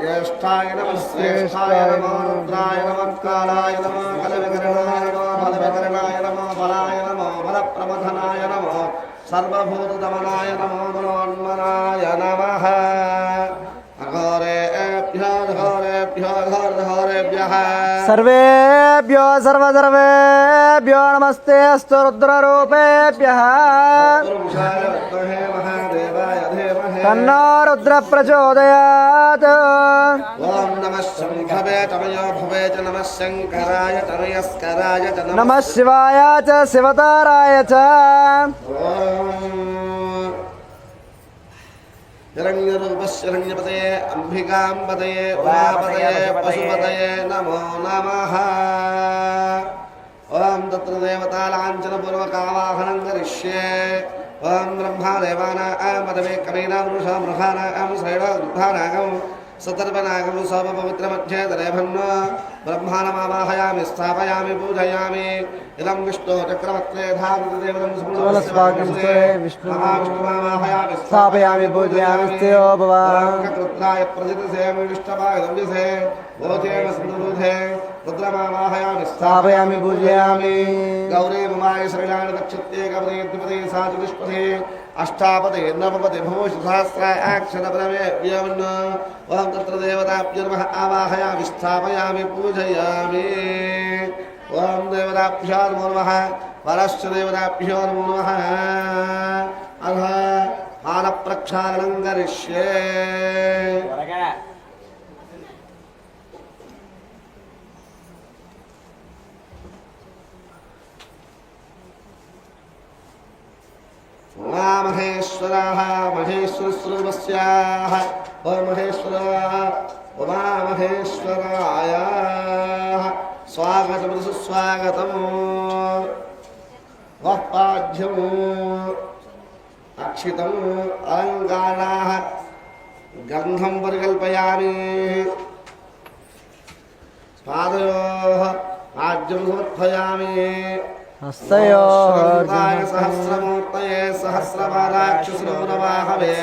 జ్యేష్ఠాయ నమః శ్రేష్ఠాయ నమో రుద్రాయ నమః కాలాయ నమో బలవికరణాయ నమో బలవికరణాయ నమో బలాయ నమో బలప్రమథనాయ నమో సర్వభూతదమనాయ నమో మనోన్మనాయ నమః. అఘోరేభ్యో ఘోరేభ్యో ఘోరేభ్యః సర్వేభ్యో సర్వసర్వేభ్యో నమస్తే అస్తు రుద్రరూపేభ్యః. తన్నో రుద్ర ప్రచోదయాత్. ఓం నమః శంభవే తమయో భవే చ నమః శంకరాయ తనయస్కరాయ చ నమః శివాయ చ శివతారాయ చ. హిరణ్యరూపశరణ్యపతయే అంబికాంపతయే ఉమాపతయే పశుపతయే నమో నమః. ఓం తత్ర దేవతాలాంఛనపూర్వకావాహనం కరిష్యే. ఓం బ్రహ్మాదేవానాం పదమే కవీనాం వృషా మృహానాం శ్రేణోద్ధానాగం సతర్పనాగం సోమపవిత్రమధ్యే తరేభన్నో బ్రహ్మాణమావాహయామి స్థాపయామి పూజయామి. ఇదం విష్ణో చక్రవర్తే ధామదేవతం విష్ణుమావాహయామి స్థాపయామి పూజయామి స్థిరో భవ. రుద్రాయ ప్రజితసేమి విష్టపాయే ఓచేమ సింధుధే రుద్రమావాహయామి స్థాపయామి పూజయామి. గౌరీ మమాయ శ్రీలాని దక్షిత్యే గౌరీ ద్విపదే సాచతుష్పదే అష్టాపదే నవపదే భూష సహస్రాక్షరపరమే వ్యోమన్న. ఓం తత్ర దేవతాభ్యో నమః ఆవాహయామి స్థాపయామి పూజయామి. ఓం దేవతాభ్యో నమో నమః పరశ్చ దేవతాభ్యో నమో నమః. అథ పాద ప్రక్షాళనం కరిష్యే. ఉమామహేశ్వరాः మహేశ్వరస్వరూపస్యాः ఓం మహేశ్వరాः ఉమామహేశ్వరాయ స్వాగతం సుస్వాగతం. వఃపాద్యం అక్షితం అలంకారాः గంధం పరికల్పయామి. పాదయోః ఆద్యం సమర్పయామి. సహస్రమూర్తయే సహస్రపాదాక్షుశ్రవణవాహవే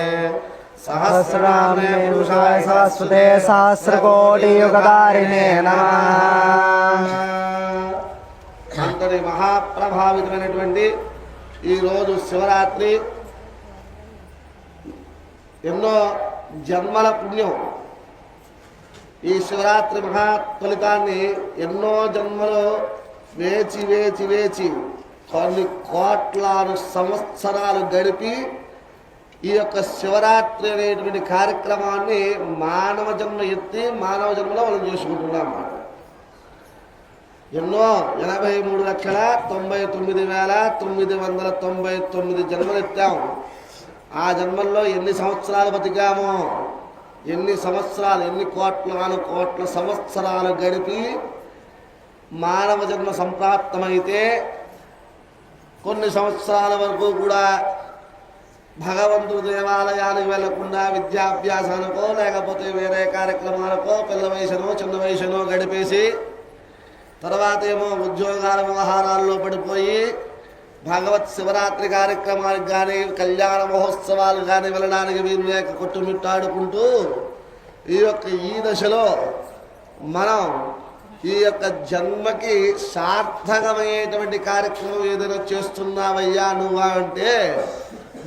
సహస్రనామే పురుషాయ సరస్వతే సహస్రకోటియుగధారిణే నమః. అంతటి మహాప్రభావితమైనటువంటి ఈరోజు శివరాత్రి ఎన్నో జన్మల పుణ్యం. ఈ శివరాత్రి మహాఫలితాన్ని ఎన్నో జన్మలు వేచి వేచి వేచి కొన్ని కోట్లాది సంవత్సరాలు గడిపి ఈ యొక్క శివరాత్రి అనేటువంటి కార్యక్రమాన్ని మానవ జన్మ ఎత్తి మానవ జన్మలో మనం చేసుకుంటున్నాం అన్నమాట. ఎన్నో 83,99,999 జన్మలు ఎత్తాము. ఆ జన్మల్లో ఎన్ని సంవత్సరాలు బతికామో, ఎన్ని కోట్ల సంవత్సరాలు గడిపి మానవ జన్మ సంప్రాప్తమైతే కొన్ని సంవత్సరాల వరకు కూడా భగవంతుడు దేవాలయానికి వెళ్లకుండా విద్యాభ్యాసానికో లేకపోతే వేరే కార్యక్రమాలకో పిల్ల వయసునో చిన్న వయసునో గడిపేసి తర్వాత ఏమో ఉద్యోగాల వ్యవహారాల్లో పడిపోయి భగవత్ శివరాత్రి కార్యక్రమానికి కానీ కళ్యాణ మహోత్సవాలు కానీ వెళ్ళడానికి వీలు లేక కొట్టుమిట్టాడుకుంటూ ఈ దశలో మనం ఈ యొక్క జన్మకి సార్థకమయ్యేటువంటి కార్యక్రమం ఏదైనా చేస్తున్నావయ్యా నువ్వా అంటే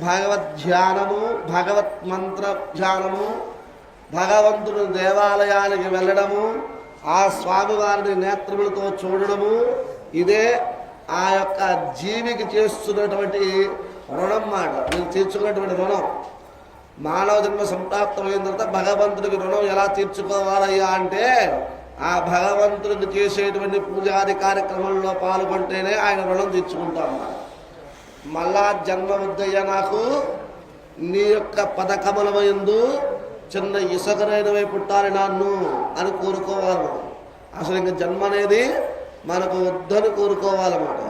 భగవద్ ధ్యానము, భగవత్ మంత్ర ధ్యానము, భగవంతుడు దేవాలయానికి వెళ్ళడము, ఆ స్వామివారిని నేత్రములతో చూడడము, ఇదే ఆ యొక్క జీవికి చేస్తున్నటువంటి రుణం మాట. మీరు తీర్చుకున్నటువంటి రుణం. మానవ జన్మ సంప్రాప్తమైన తర్వాత భగవంతుడికి రుణం ఎలా తీర్చుకోవాలయ్యా అంటే ఆ భగవంతుడికి చేసేటువంటి పూజాది కార్యక్రమంలో పాల్గొంటేనే ఆయన రుణం తీర్చుకుంటాం. మళ్ళా జన్మ వద్దయ్యా నాకు, నీ యొక్క పదకమలమైందు చిన్న ఇసుకరైనవై పుట్టాలి నన్ను అని కోరుకోవాలి. అసలు ఇంక జన్మ అనేది మనకు వద్దని కోరుకోవాలన్నమాట.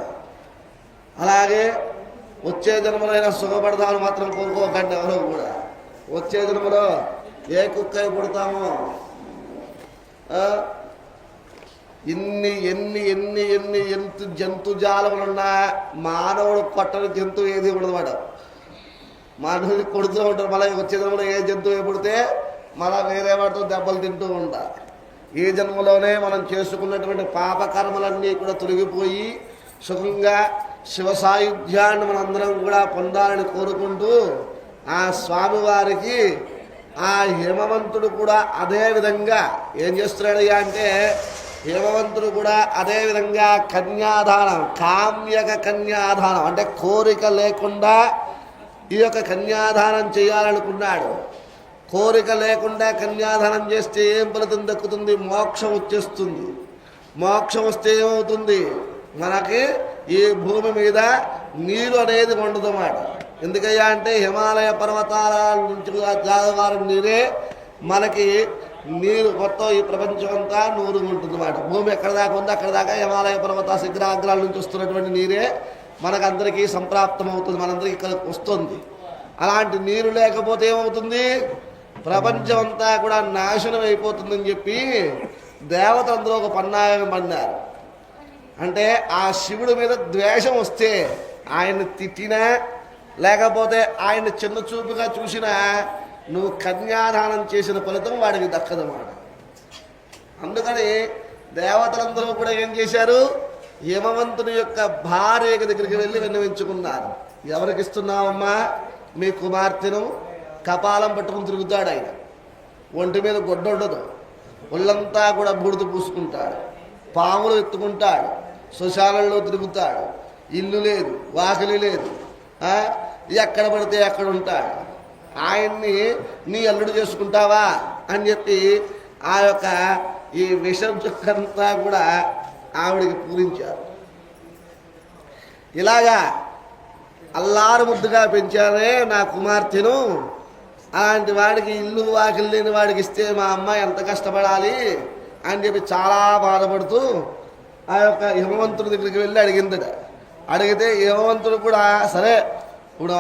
అలాగే వచ్చే జన్మలైనా సుఖపడతామని మాత్రం కోరుకోకండి ఎవరో కూడా. వచ్చే జన్మలో ఏ కుక్కై పుడతామో, ఎంత జంతుజాలములున్నా మానవుడు కొట్టని జంతువు ఏది ఉండదన్నమాట. మానవుడికి కొడుతూ ఉంటారు. మళ్ళీ వచ్చే జన్మలో ఏ జంతువు పుడితే మళ్ళీ వేరే వాటితో దెబ్బలు తింటూ ఉంటారు. ఈ జన్మలోనే మనం చేసుకున్నటువంటి పాపకర్మలన్నీ కూడా తొలగిపోయి సుఖంగా శివ సాయుధ్యాన్ని మనందరం కూడా పొందాలని కోరుకుంటూ ఆ స్వామివారికి ఆ హిమవంతుడు కూడా అదే విధంగా ఏం చేస్తున్నాడయ్యా అంటే హిమవంతుడు కూడా అదేవిధంగా కన్యాదానం, కామ్యక కన్యాదానం అంటే కోరిక లేకుండా ఈ యొక్క కన్యాదానం చేయాలనుకున్నాడు. కోరిక లేకుండా కన్యాదానం చేస్తే ఏం ఫలితం దక్కుతుంది? మోక్షం వచ్చేస్తుంది. మోక్షం వస్తే ఏమవుతుంది? మనకి ఈ భూమి మీద నీరు అనేది ఉండదన్నమాట. ఎందుకయ్యా అంటే హిమాలయ పర్వతాల నుంచి జాగవారు నీరే మనకి నీరు మొత్తం ఈ ప్రపంచం అంతా నూరు ఉంటుంది అన్నమాట. భూమి ఎక్కడ దాకా ఉందో అక్కడ దాకా హిమాలయ పర్వత శిఖరాగ్రాల నుంచి వస్తున్నటువంటి నీరే మనకందరికీ సంప్రాప్తం అవుతుంది, మనందరికీ ఇక్కడికి వస్తుంది. అలాంటి నీరు లేకపోతే ఏమవుతుంది? ప్రపంచం అంతా కూడా నాశనం అయిపోతుందని చెప్పి దేవతలందరూ ఒక పన్నాగం పన్నారు. అంటే ఆ శివుడి మీద ద్వేషం వస్తే ఆయన్ని తిట్టినా లేకపోతే ఆయన చిన్న చూపుగా చూసినా నువ్వు కన్యాదానం చేసిన ఫలితం వాడికి దక్కదన్నమాట. అందుకని దేవతలందరూ కూడా ఏం చేశారు? హిమవంతుని యొక్క భార్య దగ్గరికి వెళ్ళి విన్నవించుకున్నారు. ఎవరికి ఇస్తున్నావమ్మా? మీ కుమార్తెను. కపాలం పట్టుకుని తిరుగుతాడు ఆయన. ఒంటి మీద గొడ్డ ఉండదు, ఒళ్ళంతా కూడా బూడిద పూసుకుంటాడు, పాములు ఎత్తుకుంటాడు, శ్మశానంలో తిరుగుతాడు, ఇల్లు లేదు, వాకిలి లేదు, ఎక్కడ పడితే అక్కడ ఉంటాడు. ఆయన్ని నీ అల్లుడు చేసుకుంటావా అని చెప్పి ఆ యొక్క ఈ విషం చుక్కంతా కూడా ఆవిడికి పూరించారు. ఇలాగా అల్లారు ముద్దుగా పెంచారే నా కుమార్తెను, అలాంటి వాడికి ఇల్లు వాకిలి లేని వాడికి ఇస్తే మా అమ్మాయి ఎంత కష్టపడాలి అని చెప్పి చాలా బాధపడుతూ ఆ యొక్క హిమవంతుడి దగ్గరికి వెళ్ళి అడిగిందట. అడిగితే హిమవంతుడు కూడా సరే ఇప్పుడు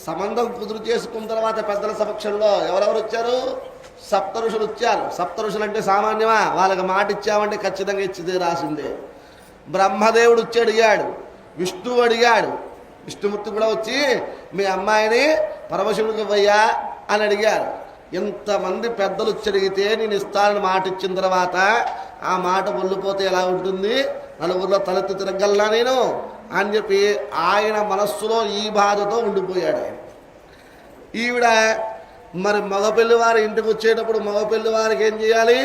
సంబంధం కుదురు చేసుకున్న తర్వాత పెద్దల సమక్షంలో ఎవరెవరు వచ్చారు? సప్త ఋషులు వచ్చారు. సప్త ఋషులు అంటే సామాన్యమా? వాళ్ళకి మాట ఇచ్చామంటే ఖచ్చితంగా ఇచ్చిదే రాసిందే. బ్రహ్మదేవుడు వచ్చి అడిగాడు, విష్ణువు అడిగాడు, విష్ణుమూర్తి కూడా వచ్చి మీ అమ్మాయిని పరమశివుడికి ఇవ్వయ్యా అని అడిగారు. ఇంతమంది పెద్దలు వచ్చి అడిగితే నేను ఇస్తానని మాట ఇచ్చిన తర్వాత ఆ మాట ఒళ్ళిపోతే ఎలా ఉంటుంది? నలుగురిలో తలెత్తి తిరగలనా నేను అని చెప్పి ఆయన మనస్సులో ఈ బాధతో ఉండిపోయాడు ఆయన. ఈవిడ మరి మగపెళ్లి వారి ఇంటికి వచ్చేటప్పుడు మగపెళ్లి వారికి ఏం చేయాలి?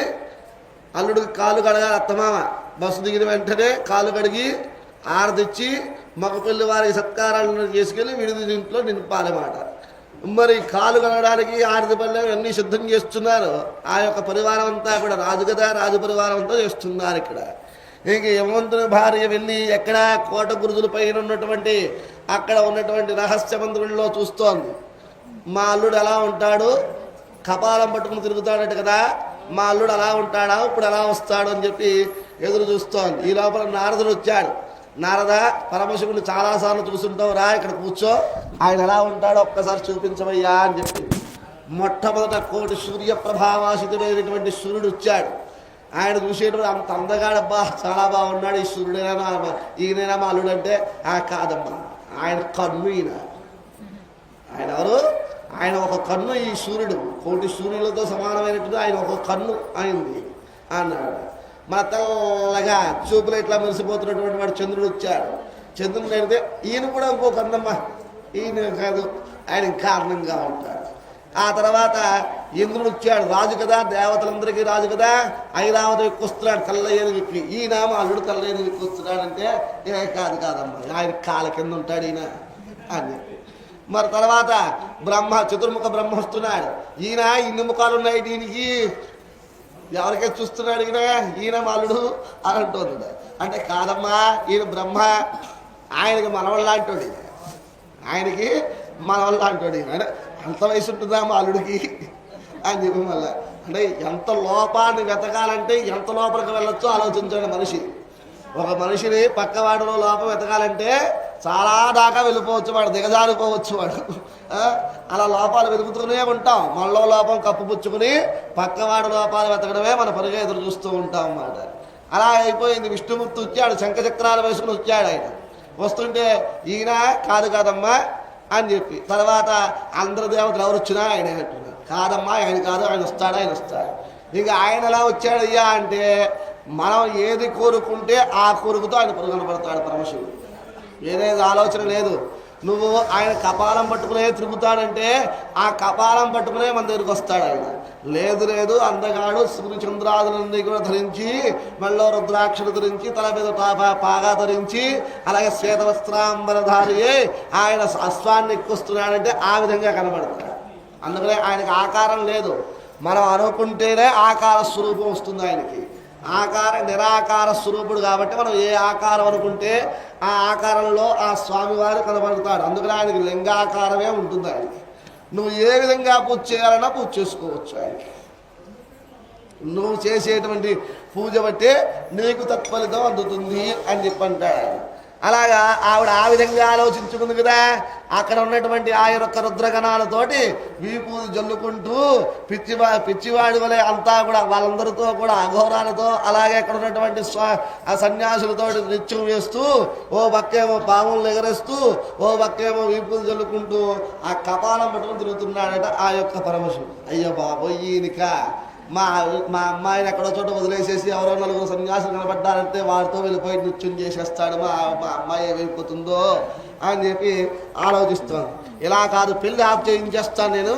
అల్లుడికి కాలు కడగాలి. అత్తమామ బస్సు దిగిన వెంటనే కాలు కడిగి ఆరదిచ్చి మగపెళ్లి వారికి సత్కారాలను చేసుకెళ్ళి విడిది ఇంట్లో నింపాలన్నమాట. మరి కాలు కనడానికి ఆరతి పల్లె అన్నీ సిద్ధం చేస్తున్నారు. ఆ యొక్క పరివారం అంతా కూడా రాజు కదా, రాజు పరివారం అంతా చేస్తున్నారు ఇక్కడ. ఇంక యమవంతుని భార్య వెళ్ళి ఎక్కడ కోట గురుజుల పైన ఉన్నటువంటి అక్కడ ఉన్నటువంటి రహస్య మందిరంలో చూస్తోంది. మా అల్లుడు ఎలా ఉంటాడు, కపాలం పట్టుకుని తిరుగుతాడట కదా, మా అల్లుడు అలా ఉంటాడా, ఇప్పుడు ఎలా వస్తాడు అని చెప్పి ఎదురు చూస్తోంది. ఈ లోపల నారదుడు వచ్చాడు. నారద, పరమశివుని చాలాసార్లు చూస్తుంటావు, రా ఇక్కడ కూర్చో, ఆయన ఎలా ఉంటాడో ఒక్కసారి చూపించవయ్యా అని చెప్పి మొట్టమొదట కోటి సూర్యప్రభావాసితమైనటువంటి సూర్యుడు వచ్చాడు. ఆయన చూసేటప్పుడు అంత అందగాడబ్బా, చాలా బాగున్నాడు, ఈ సూర్యుడైనా ఈయనైనా మా అల్లుడు అంటే కాదమ్మా, ఆయన కన్ను ఈయన. ఆయన ఎవరు? ఆయన ఒక కన్ను, ఈ సూర్యుడు కోటి సూర్యులతో సమానమైనటువంటి ఆయన ఒక కన్ను అయింది అన్నాడు. మన తెల్లగా చూపులు ఇట్లా మెరిసిపోతున్నటువంటి వాడు చంద్రుడు వచ్చాడు. చంద్రుడు అయితే ఈయన కూడా ఇంకో కన్నమ్మ, ఈయన కాదు, ఆయన కారణంగా ఉంటాడు. ఆ తర్వాత ఇంద్రుడు వచ్చాడు, రాజు కదా, దేవతలందరికీ రాజు కదా, ఐరావతం ఎక్కువస్తున్నాడు తెల్లయ్యని చెప్పి. ఈయన మా అల్లుడు తెల్లయ్యని ఎక్కువస్తున్నాడంటే కాదమ్మా, ఆయన కాళ్ళ కింద ఉంటాడు ఈయన అని చెప్పి. మరి తర్వాత బ్రహ్మ, చతుర్ముఖ బ్రహ్మ వస్తున్నాడు. ఈయన ఇన్ని ముఖాలు ఉన్నాయి దీనికి, ఎవరికైతే చూస్తున్నాడు ఈయన మాలుడు అని అంటున్నాడు. అంటే కాదమ్మా, ఈయన బ్రహ్మ, ఆయనకి మనవళ్ళంటాడు, ఆయనకి మనవళ్ళంటాడు. ఈయన ఎంత వయసు ఉంటుందా మా అల్లుడికి అని చెప్పి మళ్ళీ. అంటే ఎంత లోపాన్ని వెతకాలంటే ఎంత లోపలికి వెళ్ళొచ్చో ఆలోచించాడు మనిషి. ఒక మనిషిని పక్కవాడిలో లోపం వెతకాలంటే చాలా దాకా వెళ్ళిపోవచ్చు, వాడు దిగజారిపోవచ్చు వాడు. అలా లోపాలు వెతుకుతూనే ఉంటాం. మనలో లోపం కప్పుపుచ్చుకుని పక్కవాడి లోపాలు వెతకడమే మన పనిగా ఎదురు చూస్తూ ఉంటాం అన్నమాట. అలా అయిపోయింది. విష్ణుమూర్తి వచ్చాడు, శంఖచక్రాలు వేసుకుని వచ్చాడు. ఆయన వస్తుంటే ఈయన కాదమ్మా అని చెప్పి, తర్వాత అందరు దేవతలు ఎవరు వచ్చినా ఆయన అంటున్నారు, కాదమ్మా ఆయన కాదు, ఆయన వస్తాడు. ఇక ఆయన ఎలా వచ్చాడయ్యా అంటే, మనం ఏది కోరుకుంటే ఆ కోరుకుతో ఆయన కనపడతాడు పరమశివుడు. ఏదేది ఆలోచన లేదు. నువ్వు ఆయన కపాలం పట్టుకునే తిరుగుతాడంటే ఆ కపాలం పట్టుకునే మన దగ్గరికి వస్తాడు ఆయన. లేదు అందగాడు సూర్యచంద్రాదులన్నీ కూడా ధరించి, మళ్ళీ రుద్రాక్షలు ధరించి, తల మీద పాగా ధరించి, అలాగే శ్వేతవస్త్రాంబరధారి ఆయన అశ్వాన్ని ఎక్కువస్తున్నాడంటే ఆ విధంగా కనబడతాడు. అందుకనే ఆయనకి ఆకారం లేదు. మనం అనుకుంటేనే ఆకార స్వరూపం వస్తుంది ఆయనకి. నిరాకార స్వరూపుడు కాబట్టి మనం ఏ ఆకారం అనుకుంటే ఆ ఆకారంలో ఆ స్వామివారు కనబడతాడు. అందుకని ఆయనకి లింగాకారమే ఉంటుంది. ఆయనకి నువ్వు ఏ విధంగా పూజ చేయాలన్నా పూజ చేసుకోవచ్చు. ఆయనకి నువ్వు చేసేటువంటి పూజ బట్టే నీకు తత్ఫలితం అందుతుంది అని చెప్పంటాడు ఆయన. అలాగా ఆవిడ ఆ విధంగా ఆలోచించుకుంది కదా. అక్కడ ఉన్నటువంటి ఆ యొక్క రుద్రగణాలతోటి వీపూలు జల్లుకుంటూ పిచ్చివాడి వలె అంతా కూడా వాళ్ళందరితో కూడా అఘోరాలతో, అలాగే అక్కడ ఉన్నటువంటి సన్యాసులతో నృత్యం వేస్తూ, ఓ పక్కేమో పాములను ఎగరేస్తూ, ఓ పక్కేమో వీపులు జల్లుకుంటూ ఆ కపాలం పట్టుకుని తిరుగుతున్నాడట ఆ యొక్క పరమశివుడు. అయ్యో బాబోయ్, ఈయనక మా అమ్మాయిని ఎక్కడో చోట వదిలేసేసి ఎవరో నలుగురు సన్యాసులు కనబడ్డారంటే వారితో వెళ్ళిపోయి నృత్యం చేసేస్తాడు, మా అమ్మాయి ఏమైపోతుందో అని చెప్పి ఆలోచిస్తాను. ఇలా కాదు, పెళ్ళి ఆఫ్ చేయించేస్తాను నేను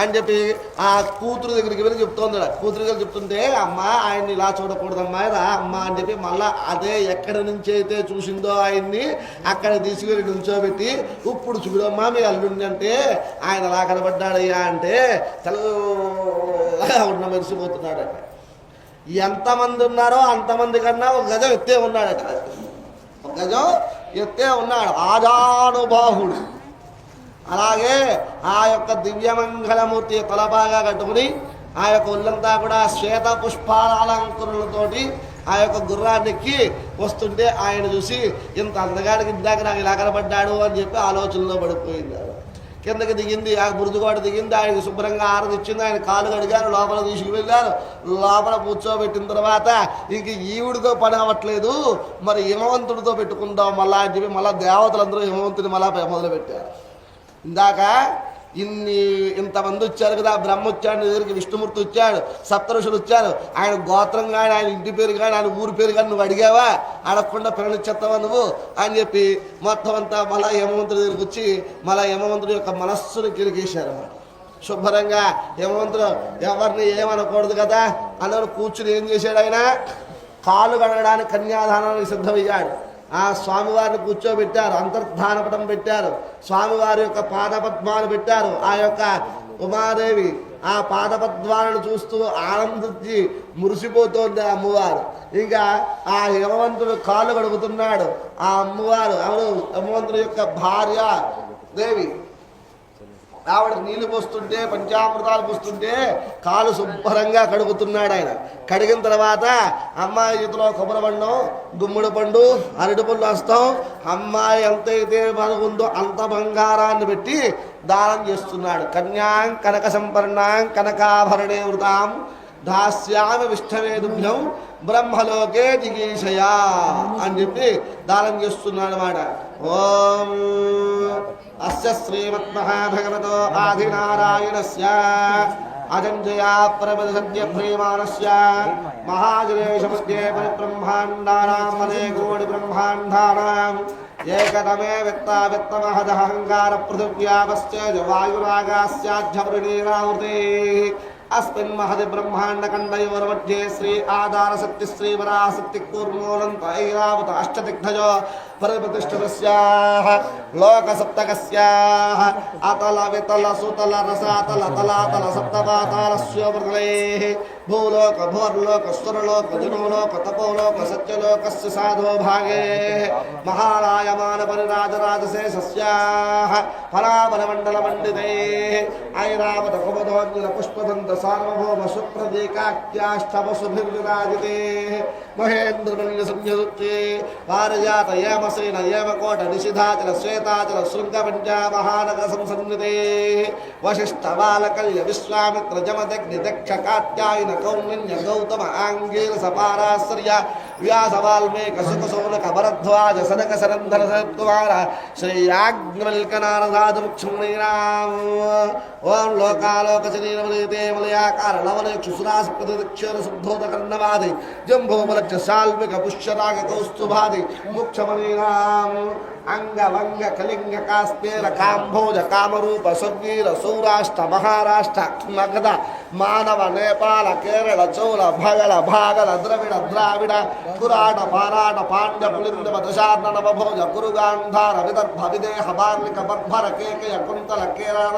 అని చెప్పి ఆ కూతురు దగ్గరికి వెళ్ళి చెప్తోంది. కూతురు దగ్గర చెప్తుంటే, అమ్మ ఆయన్ని ఇలా చూడకూడదమ్మా, రా అమ్మ అని చెప్పి మళ్ళీ అదే ఎక్కడి నుంచి అయితే చూసిందో ఆయన్ని అక్కడ తీసుకెళ్ళి నుంచోబెట్టి, ఇప్పుడు చూడమ్మా మీ అల్లుండి అంటే ఆయన అలా కనబడ్డాడయ్యా అంటే తెల్లగా ఉన్న మెరిసిపోతున్నాడట. ఎంతమంది ఉన్నారో అంతమంది కన్నా ఒక గజం ఎత్తే ఉన్నాడట. ఒక గజం ఎత్తే ఉన్నాడు, ఆజానుబాహుడు. అలాగే ఆ యొక్క దివ్యమంగళమూర్తి తలబాగా కట్టుకుని ఆ యొక్క ఒళ్ళంతా కూడా శ్వేత పుష్పాల అలంకరణలతోటి ఆ యొక్క గుర్రాన్నెక్కి వస్తుంటే ఆయన చూసి ఇంత అందగాడికి ఇందాక నాకు ఇలా కనబడ్డాడు అని చెప్పి ఆలోచనలో పడిపోయింది. కిందకి దిగింది, ఆ బురుజుగోడ దిగింది, ఆయనకు శుభ్రంగా ఆరతి ఇచ్చింది, ఆయన కాలు కడిగారు, లోపల తీసుకువెళ్ళారు. లోపల కూర్చోబెట్టిన తర్వాత ఇంక ఈవిడితో పని అవ్వట్లేదు, మరి హిమవంతుడితో పెట్టుకుందాం మళ్ళా అని చెప్పి మళ్ళీ దేవతలందరూ హిమవంతుని మళ్ళా మొదలుపెట్టారు. ఇందాక ఇంతమంది వచ్చారు కదా, బ్రహ్మ వచ్చాడు దగ్గరికి, విష్ణుమూర్తి వచ్చాడు, సప్తఋషులు వచ్చారు. ఆయన గోత్రం కానీ ఆయన ఇంటి పేరు కానీ ఆయన ఊరి పేరు కానీ నువ్వు అడిగావా, అడగకుండా ప్రణిచ్చేస్తావా నువ్వు అని చెప్పి మొత్తం అంతా మళ్ళా యమవంతుడి దగ్గరికి వచ్చి మళ్ళా యమవంతుడి యొక్క మనస్సును కిరికేశారు అన్నమాట. శుభ్రంగా యమవంతుడు ఎవరిని ఏమనకూడదు కదా అందరూ కూర్చుని ఏం చేశాడు, ఆయన కాళ్ళు కడగడానికి కన్యాదానానికి సిద్ధమయ్యాడు. ఆ స్వామివారిని కూర్చోబెట్టారు, అంతర్ధానపటం పెట్టారు, స్వామివారి యొక్క పాదపద్మాలు పెట్టారు. ఆ యొక్క ఉమాదేవి ఆ పాదపద్మాలను చూస్తూ ఆనందించి మురిసిపోతోంది అమ్మవారు. ఇంకా ఆ హిమవంతుడు కాళ్ళు కడుగుతున్నాడు. ఆ అమ్మవారు ఎవరు? హిమవంతుడి యొక్క భార్య దేవి. ఆవిడ నీళ్లు పోస్తుంటే, పంచామృతాలు పోస్తుంటే కాలు శుభ్రంగా కడుగుతున్నాడు ఆయన. కడిగిన తర్వాత అమ్మాయి చేతిలో కొబ్బరి పండు, గుమ్మడి పండు, అరటి పండు వస్తాం. అమ్మాయి ఎంతైతే బాగుందో అంత బంగారాన్ని పెట్టి దానం చేస్తున్నాడు. కన్యాం కనక సంపర్ణాం కనకాభరణే వృతాం దాస్యామి విష్ణవేదుభ్యం బ్రహ్మలోకే జిగీషయా అని చెప్పి దానం చేస్తున్నాడు అన్నమాట. ఓం అస్య శ్రీమద్మహాభగవతో ఆదినారాయణస్య అజంజయా ప్రమదసత్య ప్రేమానస్య మహాజనేశమధ్యే పరిబ్రహ్మాండానాం మదే కోటి బ్రహ్మాండానాం ఏకతమే విత్తమహదహంకార పృథివ్యాపశ్చేజ వాయురాగాస్యాధ్యవృణీరావృతే अस्मिन् महति ब्रह्माण्डखण्डयोर्मध्ये श्री आधारशक्ति श्रीवराशक्ति कूर्मोऽनन्त ऐरावत अष्टदिग्धयो परिप्रतिष्ठितस्याः लोकसप्तकस्याः अतल वितल सुतल रसातल तलातल सप्तपातालस्योपतलैः भूलोक भोर्लोक स्वरलोक जनोलोक तपोलोक सत्यलोकस्य साधो भागे महारायमान परिराजराजशेषस्याः पराबलमण्डलमण्डितैः ऐरावत कुमुदोऽग्निल पुष्पदन्त सार्वभौम सुप्रदीकाख्याष्टवसुभिर्विराजिते महेन्द्रमण्डलसंयुक्ते पारिजात येमसेन येमकोट निशिधाचल श्वेताचल शृङ्गपञ्चा महानगर संसन्निते वसिष्ठ बालकल्य विश्वामित्र जमदग्नि दक्ष कात्यायन कौन्य गौतम आंगीर सपाराश्चर्य व्यास वाल्मीक सुखसौनक भरद्वाज सनक सरंधर सत्कुमार श्री नारदाद मुक्षुमणिराम ओं लोकालोक शरीरमलिते मलयाकार लवनेक्षुसुरास प्रतिक्षर शुद्धोद कर्णवादि जंभोमलक्ष शाल्विक पुष्यराग कौस्तुभादि मुक्षमणिराम अंग वंग कलिंग कास्पेर काम्भोज कामरूप सुवीर सौराष्ट्र महाराष्ट्र मगध मानव नेपाल केरल चोल भगल भागल द्रविड़ द्राविड़ पुराण पाराण पांड्य पुलिंदव दशार्ण नवभोज कुरुगांधार विदर्भ विदेह बार्लिक बर्भर केकय कुंतल केरल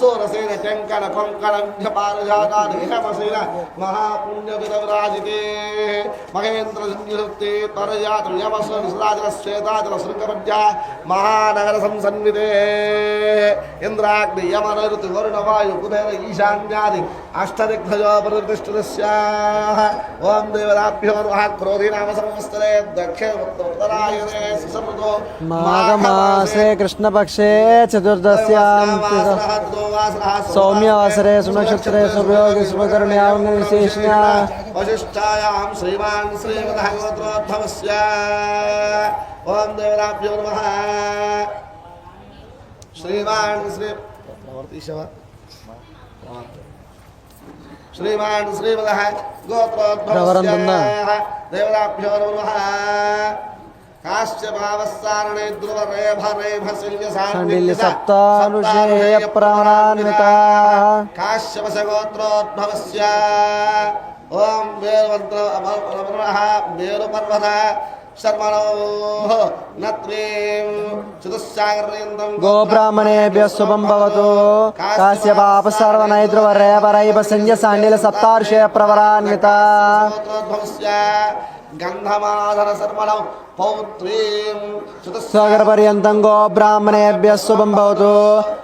सोरसेन टंकन कंकण पारिजातान हेमसेन महापुण्य विदवराजिते महेंद्र संयुक्ते परजात यमसन सुराजल श्वेताजल शृंगपज्जा महानगर संसन्निधे इंद्राग्नि यमन ऋतु वरुण वायु कुबेर ईशान्यादि अष्टदिग्गजो प्रतिष्ठितस्याः ओं देवताभ्यो नमः क्रोधी नाम संवत्सरे दक्षिण उत्तरायणे सुसमृतो माघमासे कृष्णपक्षे चतुर्दश्यां सौम्यवासरे सुनक्षत्रे शुभयोगे शुभकर्ण्यां विशेषण्या वशिष्ठायां श्रीमान् श्रीमद्भागवतोद्भवस्य ओं देवताभ्यो नमः श्रीमान् श्रीमान् श्रीमदः गोत्रोद्भवस्य देवताभ्यो नमः काश्यपावस्सारणे ध्रुवरेभरेभसिल्यसाण्डिल्य सप्तानुषेय प्रवरान्विताः काश्यपसगोत्रोद्भवस्य ओं वेरुमन्त्रः वेरुपर्वतः शर्मणोः नत्रीं चतुस्सागरपर्यन्तं गोब्राह्मणेभ्यः शुभं भवतु काश्यपापसर्वनैद्रुवरेभरैभसंज्ञसाण्डिल्य सप्तार्षेय प्रवरान्विताः गन्धमादन सर्वणौ पौत्रीं सागरपर्यन्तं गोब्राह्मणेभ्यः शुभं भवतु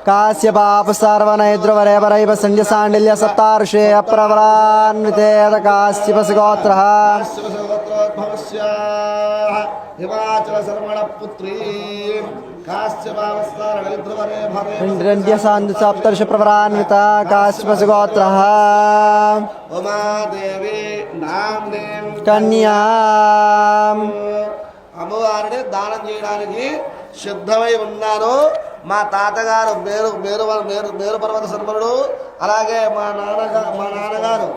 काश्यपापसर्वनैद्रुवरेभरैभसंज्ञसाण्डिल्य सप्तार्षेय प्रवरान्वितेत काश्यपस्य गोत्रः हिमाचल सर्वण पुत्रीं सप्तर्षि प्रवरान्विता काश्यपस्य गोत्रः उमादेवी नाम्नीं कन्याम् అమ్మవారిని దానం చేయడానికి సిద్ధమై ఉన్నాను. మా తాతగారు మేరు పర్వత శర్మనుడు, అలాగే మా నాన్నగారు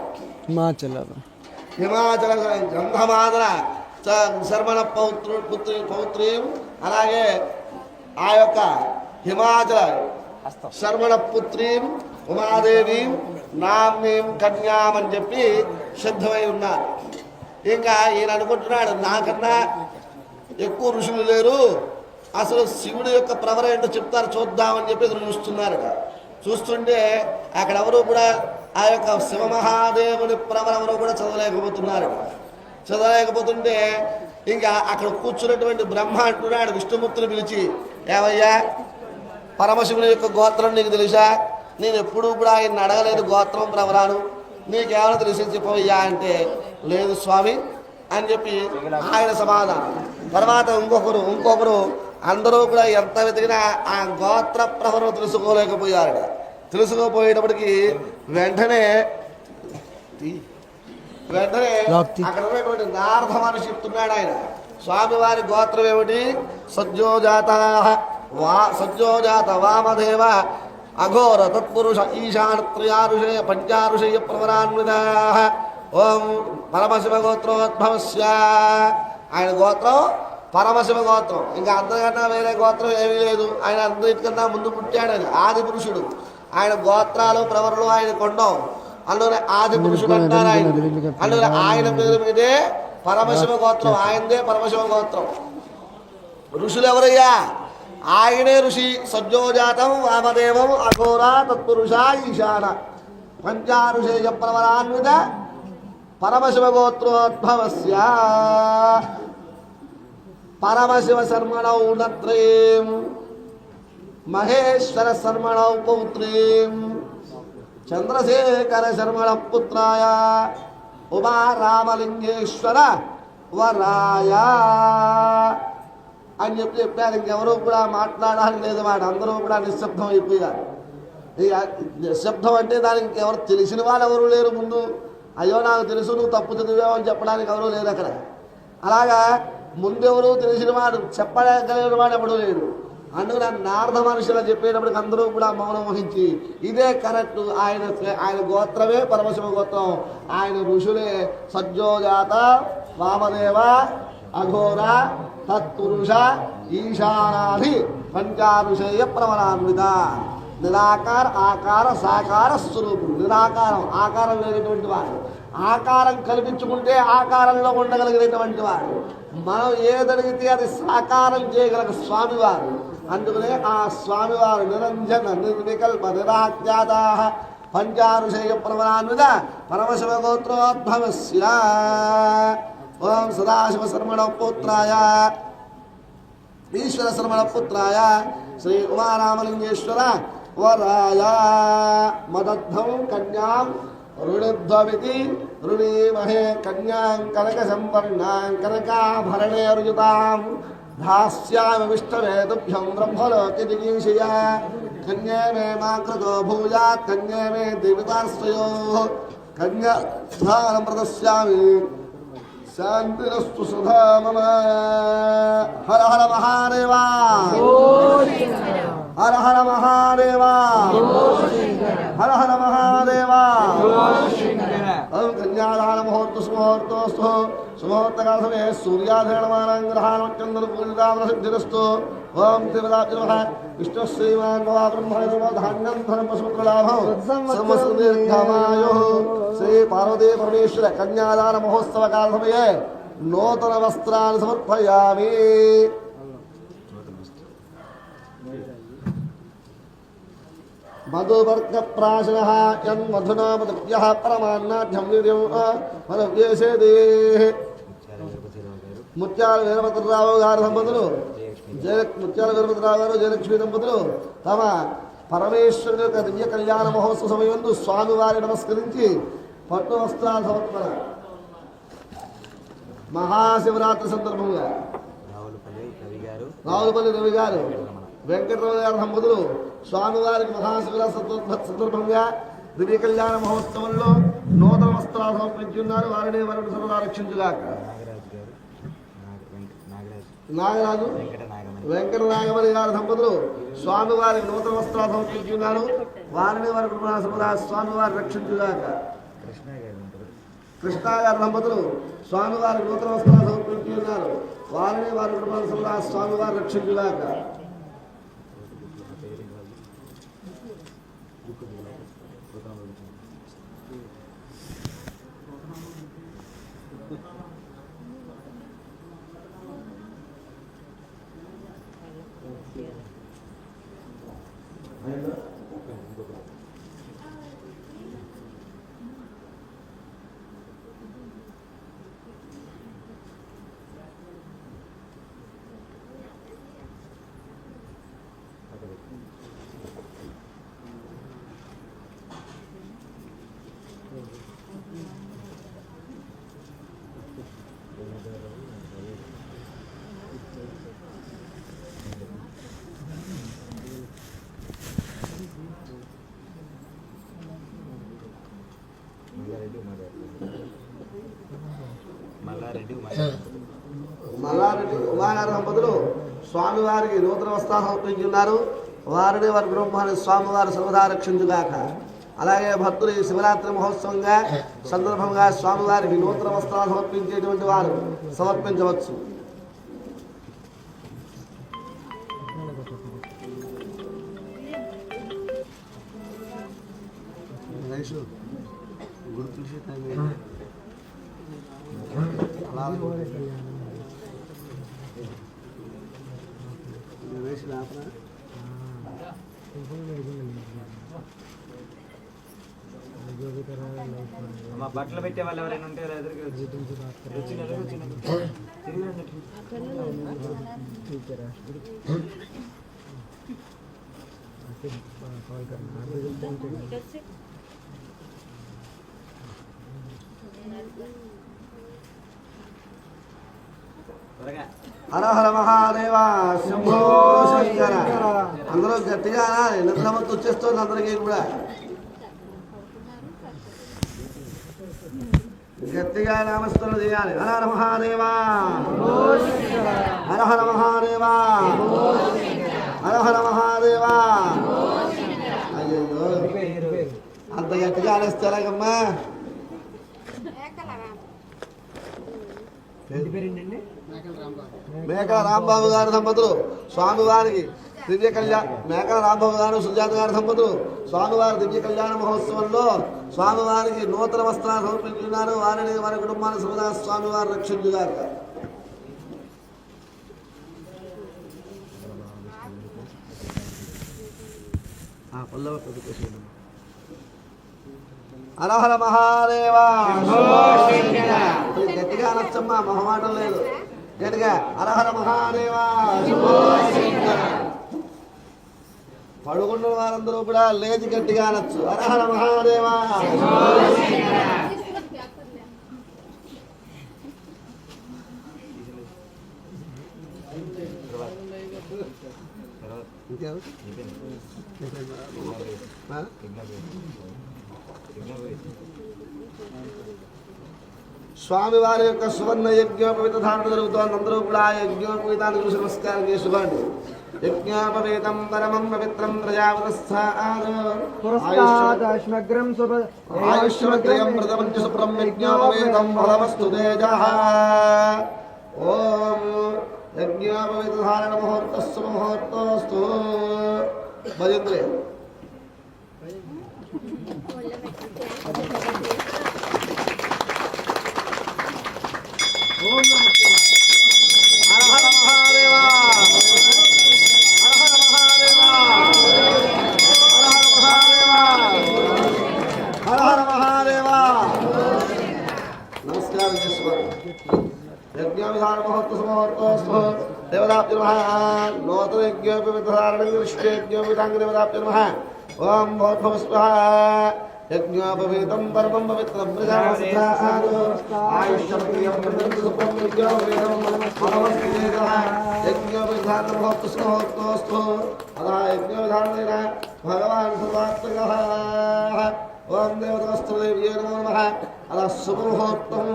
హిమాచల గంధమాదన శర్మణ పౌత్రీం, అలాగే ఆ యొక్క హిమాచల శర్మణ పుత్రీం ఉమాదేవి నామ్నీం కన్యాం అని చెప్పి సిద్ధమై ఉన్నారు. ఇంకా ఈయన అనుకుంటున్నాడు, నాకన్నా ఎక్కువ ఋషులు లేరు, అసలు శివుడి యొక్క ప్రవర ఏంటో చెప్తారు చూద్దామని చెప్పి ఎదురు చూస్తున్నారట. చూస్తుంటే అక్కడ ఎవరు కూడా ఆ యొక్క శివమహాదేవుని ప్రవర ఎవరు కూడా చదవలేకపోతున్నారట. చదవలేకపోతుంటే ఇంకా అక్కడ కూర్చున్నటువంటి బ్రహ్మ అంటున్నాడు విష్ణుమూర్తిని పిలిచి, ఏమయ్యా పరమశివుని యొక్క గోత్రం నీకు తెలుసా? నేను ఎప్పుడూ కూడా ఆయన అడగలేదు గోత్రం ప్రవరాను, నీకేమైనా తెలిసి చెప్పవయ్యా అంటే, లేదు స్వామి అని చెప్పి ఆయన సమాధానం. తర్వాత ఇంకొకరు అందరూ కూడా ఎంత వెతికినా ఆ గోత్ర ప్రవరం తెలుసుకోలేకపోయారట. తెలుసుకోపోయేటప్పటికి వెంటనే అక్కడ ఉన్నటువంటి నారద మనిషి చెప్తున్నాడు ఆయన, స్వామివారి గోత్రం ఏమిటి? సజ్జోజాత వామదేవ అఘోర తత్పురుష ఈశానత్రయారుషయ పంచారుషయ ప్రవరాన్విత ఓం పరమశివ గోత్రోద్భవస్య. ఆయన గోత్రం పరమశివ గోత్రం, ఇంకా అంతకన్నా వేరే గోత్రం ఏమీ లేదు. ఆయన అందరికన్నా ముందు పుట్టాడు, ఆయన ఆది పురుషుడు. ఆయన గోత్రాలు ప్రవరులు ఆయన కొండం, అందులోనే ఆది పురుషుడు అంటారు ఆయన. అందులో ఆయన పేరు మీదే పరమశివ గోత్రం, ఆయనదే పరమశివ గోత్రం. ఋషులు ఎవరయ్యా? ఆయనే ఋషి. సజ్జోజాతం వామదేవం అఘోర తత్పురుష ఈశాన పంచారుషేయ ప్రవరాన్విత పరమశివ గోత్రోద్భవస్య. పరమశివ శర్మణౌ నత్రీం మహేశ్వర శర్మణౌ పౌత్రీం చంద్రశేఖర శర్మణ పుత్రాయ ఉమా రామలింగేశ్వర వరాయ అని చెప్పారు. ఇంకెవరూ కూడా మాట్లాడాలని లేదు, వాడు అందరూ కూడా నిశ్శబ్దం అయిపోయారు. నిశ్శబ్దం అంటే దానికి ఇంకెవరు తెలిసిన వాళ్ళు ఎవరు లేరు. ముందు అయ్యో నాకు తెలుసు నువ్వు తప్పు చదివావు అని చెప్పడానికి ఎవరూ లేరు అక్కడ. అలాగా ముందెవరు తెలిసిన వాడు చెప్పగలిగిన వాడు ఎవడూ లేడు. అందుకు నారద మనుషులు చెప్పేటప్పటికి అందరూ కూడా మౌనం వహించి ఇదే కరెక్ట్, ఆయన గోత్రమే పరమశివ గోత్రం, ఆయన ఋషులే సజ్జోజాత వామదేవ అఘోర తత్పురుష ఈశానాది పంచారుషేయ ప్రవరాన్విత. నిరాకార ఆకార సాకార స్వరూపుడు. నిరాకారం ఆకారం లేనటువంటి వాడు, ఆకారం కల్పించుకుంటే ఆకారంలో ఉండగలిగినటువంటి వాడు. మనం ఏదడిగితే అది సాకారం చేయగలిగిన స్వామివారు. అందుకనే ఆ స్వామివారు నిరంజన నిర్వికల్ప నిరాఖ్యాత పంచారుషేయ ప్రవరాన్విత పరమశివ గోత్రోద్భవస్య. ఓం సదాశివ శర్మణ పుత్రాయ ఈశ్వర శర్మణ పుత్రాయ శ్రీ ఉమారామలింగేశ్వర వరాయ మదద్ధం కన్యాం రుణధ్వమితి రుణీమహే కన్యాం కనక సంపర్ణాం కనకాభరణేర్యుతాం ధాస్యామి విష్ణవే తుభ్యం బ్రహ్మలోకి జిగీషయ. కన్యే మే మాకృతో భూయాత్ కన్యే మే దేవతాశ్రయో కన్యాదానం ప్రదస్యామి శాంతిరస్తు సుధా మమ. హర హర మహాదేవా, హర హర మహాదేవా, హర హర మహాదేవా. ఓం కన్యాదాన ముహూర్త సుముహూర్తోస్తు సుముహూర్తకాల సమయే సూర్యాధరణమానం గ్రహాణోచ్చంద్రపూజితామసిద్ధిరస్తు. ఓం త్రిపదాబ్జ నమః. విష్ణు శ్రీమాన్ భవ బ్రహ్మణ నమో ధాన్యం ధనం పశుపుత్రలాభం సమస్తదీర్ఘమాయు. శ్రీ పార్వతీ పరమేశ్వర కన్యాదాన మహోత్సవ కాల సమయే నూతన వస్త్రాన్ని సమర్పయామి. మధువర్గ ప్రాశన యన్మధునామద్య పరమాన్నాఢ్యం నిర్యసేదే. ముత్యాల వీరభద్రరావు గారి దంపతులు ముత్యాల వీరభద్రరావు గారు జయలక్ష్మి దంపతులు తమ పరమేశ్వరుని యొక్క దివ్య కళ్యాణ మహోత్సవ సమయంలో స్వామివారి నమస్కరించి పట్టు వస్త్రాల సమర్పణ. మహాశివరాత్రి సందర్భంగా రావులపల్లి రవి గారు వెంకటరావు గారి దంపతులు స్వామివారికి మహాశివరాత్రి సందర్భంగా దివ్య కళ్యాణ మహోత్సవంలో నూతన వస్త్రాలు సమర్పించున్నారు. వారిని వరుడు సర్వదా రక్షించుగాక. నాగరాజు వెంకట నాగమణి గారి దంపతులు స్వామివారికి నూతన వస్త్రాలు సమర్పించున్నారు. వారిని వరుడు సర్వదా స్వామివారి రక్షించుగాక. కృష్ణ గారి దంపతులు స్వామివారికి నూతన వస్త్రాలు సమర్పించున్నారు. వారిని వారి కుటుంబాల సర్వదా స్వామివారి రక్షించుగాక. మల్లారెడ్డి ఉమాగారి దంపతులు స్వామివారికి నూతన వస్త్రాలు సమర్పించున్నారు. వారిని వారి బ్రహ్మాన్ని స్వామివారి సర్వదా రక్షించుగాక. అలాగే భక్తులు ఈ శివరాత్రి మహోత్సవంగా సందర్భంగా స్వామివారికి నూతన వస్త్రాలు సమర్పించేటువంటి వారు సమర్పించవచ్చు. మా బట్టలు పెట్టే వాళ్ళు ఎవరైనా ఉంటే ఎదురుకి హర హర మహాదేవ శంభో శంకర. అందరూ గట్టిగా నిద్రమత్తు వచ్చేస్తుంది అందరికీ కూడా. గట్టిగా నామస్మరణ చేయాలి. హర హర మహాదేవ హర హర మహాదేవ హర హర మహాదేవ. అయ్యో అంత గట్టిగా అనేస్తే ఎలాగమ్మా? మేకల రాంబాబు గారి దంపతులు స్వామివారికి దివ్య కళ్యాణ మేకల రాంబాబు గారు సుజాత గారి దంపతులు స్వామివారి దివ్య కళ్యాణ మహోత్సవంలో స్వామివారికి నూతన వస్త్రాలు సమర్పించున్నారు. వారిని వారి కుటుంబాన్ని సర్వదా స్వామివారు రక్షించుగాక. హర హర మహాదేవ. గట్టిగా అనొచ్చమ్మా, మొహమాటం లేదు. గట్టిగా హర హర మహాదేవ. పడుకున్న వారందరూ కూడా లేచి గట్టిగా అనొచ్చు. హర హర మహాదేవ. స్వామివారి యొక్క సువర్ణ యజ్ఞోపవీత ధారణ జరుగుతోంది. అందరూ కూడా యజ్ఞోపవీతాన్ని చూసి నమస్కారం చేసుకోండి. యజ్ఞోపవీతం పరమం పవిత్రం ఆయుష్మగ్రయం మృతమంచ సుప్రం యజ్ఞోపవీతం ఫలమస్తు తేజః. ఓం యజ్ఞోపవీత ధారణ ముహూర్తస్సు ముహూర్తోస్తు. భజంత్రే హర హర మహాదేవ. హర హర మహాదేవ. హర హర మహాదేవ. హర హర మహాదేవ. నమస్కారం చేసుకోండి. యజ్ఞోపధార ముహూర్తోస్తు దేవతాభ్యో నమః. నూతన యజ్ఞోపవిధారణ విష్ణుయజ్ఞోపవితాంగ దేవతాభ్యో నమః. ఓం భూర్భువః స్వః. యజ్ఞోపవీతం పరమం పవిత్రం ఆయుష్యం యజ్ఞోపవిధానమహోస్తు. అదా యజ్ఞోపధారణ భగవాన్ సర్వాత్మకః. ఓం దేవతమస్తదేవ్యే నమో నమః. అదా శుభముహూర్తం.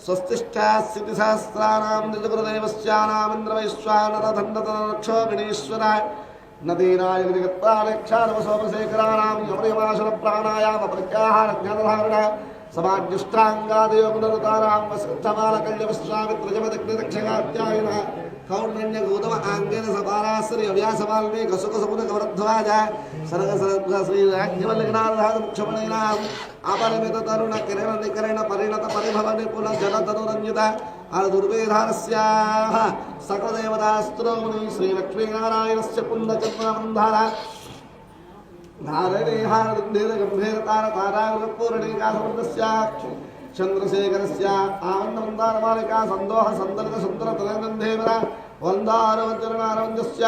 స్వస్తిష్టాస్సిద్ధి సహస్రానాం నిజగురుదేవస్యానామింద్రవైశ్వానరధన్నతరక్షోభిణీశ్వర నదీనాయకరాక్షారవశోభశేఖరాణం యమనియమాశన ప్రాణాయామ ప్రత్యాహార జ్ఞానధారణ సమాజ్యుష్టాంగాదయోగుణరుతారాం వసిద్ధమాలకల్యవస్వామిత్రజమదగ్నిదక్షగాత్యాయన కౌండ్రణ్య గౌతమ ఆంగేన సపారాశ్రయ వ్యాసమాల్మే కసుకసమున కవరధ్వాజ సనగ శ్రీరాజ్ఞవల్లిఘ్నాధార ముక్షమణీనాం అపరిమిత తరుణ కిరణ నికరణ పరిణత పరిభవ నిపుణ జనతనురంజిత దుర్వేధారస్యాః సకలదేవతాస్త్రోముని శ్రీలక్ష్మీనారాయణస్య పుణ్యచంద్రమంధార ధారణీహారగంభీర గంభీరతార తారాగపూరణీకాసముద్రస్య చంద్రశేఖరస్య ఆనందమందారమాలికా సందోహ సందలిత సుందర తరంగంధేవర వందారవజ్రనారవంజస్య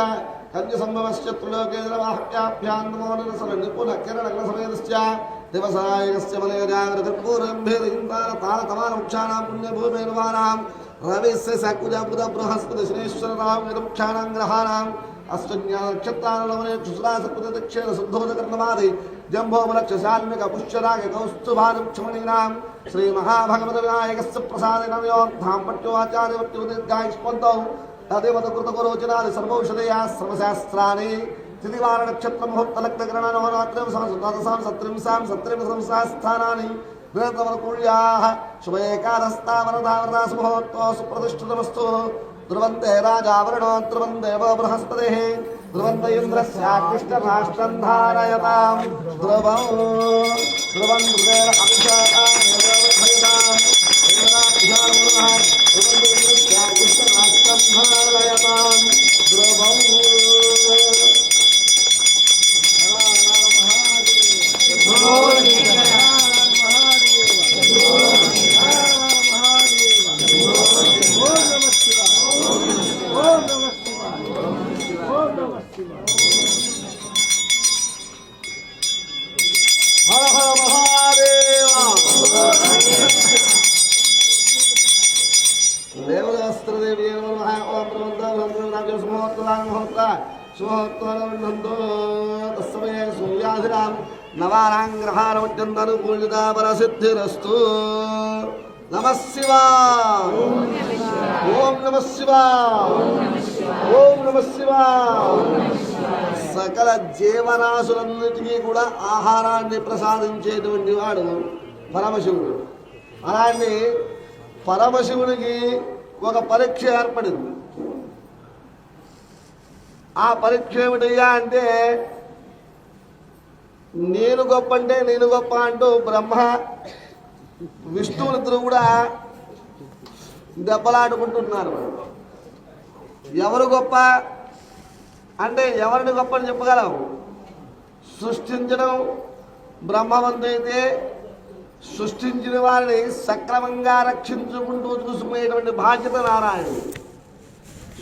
కన్య సంభవస్య త్రిలోకేంద్రవాహ్యాభ్యాం నమో నిరసన నిపుణ కిరణ సమేతస్య दिवसायस्य मने जागृतिपूर्वं भेदयन्तान तालतमानमुक्षाणां पुण्यभूमेर्वाणां रविस्य सकुजबुध बृहस्पति श्रेश्वरराम यदमुक्षाणां ग्रहाणां अष्टज्ञानक्षत्राणवने चुस्रासप्रदक्षेण शुद्धोदकर्णमादि जम्भोमलक्षशाल्मिक पुष्यराग कौस्तुभानुक्षमणीनां श्रीमहाभगवतविनायकस्य प्रसादेन योर्धां पट्योआचार्यवर्त्युदीर्घायुष्मन्तौ तदेवतकृतगोरोचनादि सर्वौषधया सर्वशास्त्राणि तिथिवारणक्षत्रमुहूर्तलग्नग्रहणनवरात्रिं समसुतादशां सत्रिंसां सत्रिंसंस्थानानि गृहतमनुकूल्याः शुभ एकादस्तावरदावरदा सुमुहूर्तो सुप्रतिष्ठितमस्तु ध्रुवन्ते राजावरणो ध्रुवन्देव बृहस्पतिः ध्रुवन्त इन्द्रस्याकृष्टराष्ट्रं धारयतां ध्रुवं मृगेण इन्द्रस्याकृष्टराष्ट्रं धारयतां ध्रुवं हर हर महादेव देवदास्त्रदेवी नमः ओम प्रमंदं सुमोत्तरां सुमोत्तरवन्तो तस्मै सूर्याधिराम नवारांग्रहारवत्यन्तनुकूलिता परसिद्धिरस्तु नमः शिवाय ओम नमः शिवाय ओम नमः शिवाय సకల జీవరాశులన్నిటికీ కూడా ఆహారాన్ని ప్రసాదించేటువంటి వాడు పరమశివుడు. అలాంటి పరమశివునికి ఒక పరీక్ష ఏర్పడింది. ఆ పరీక్ష ఏమిటయ్యా అంటే నేను గొప్ప అంటే నేను గొప్ప అంటూ బ్రహ్మ విష్ణువులిద్దరూ కూడా దెబ్బలాడుకుంటున్నారు. ఎవరు గొప్ప అంటే ఎవరిని గొప్ప అని చెప్పగలం? సృష్టించడం బ్రహ్మవంతైతే సృష్టించిన వారిని సక్రమంగా రక్షించుకుంటూ చూసుకునేటువంటి బాధ్యత నారాయణుడు.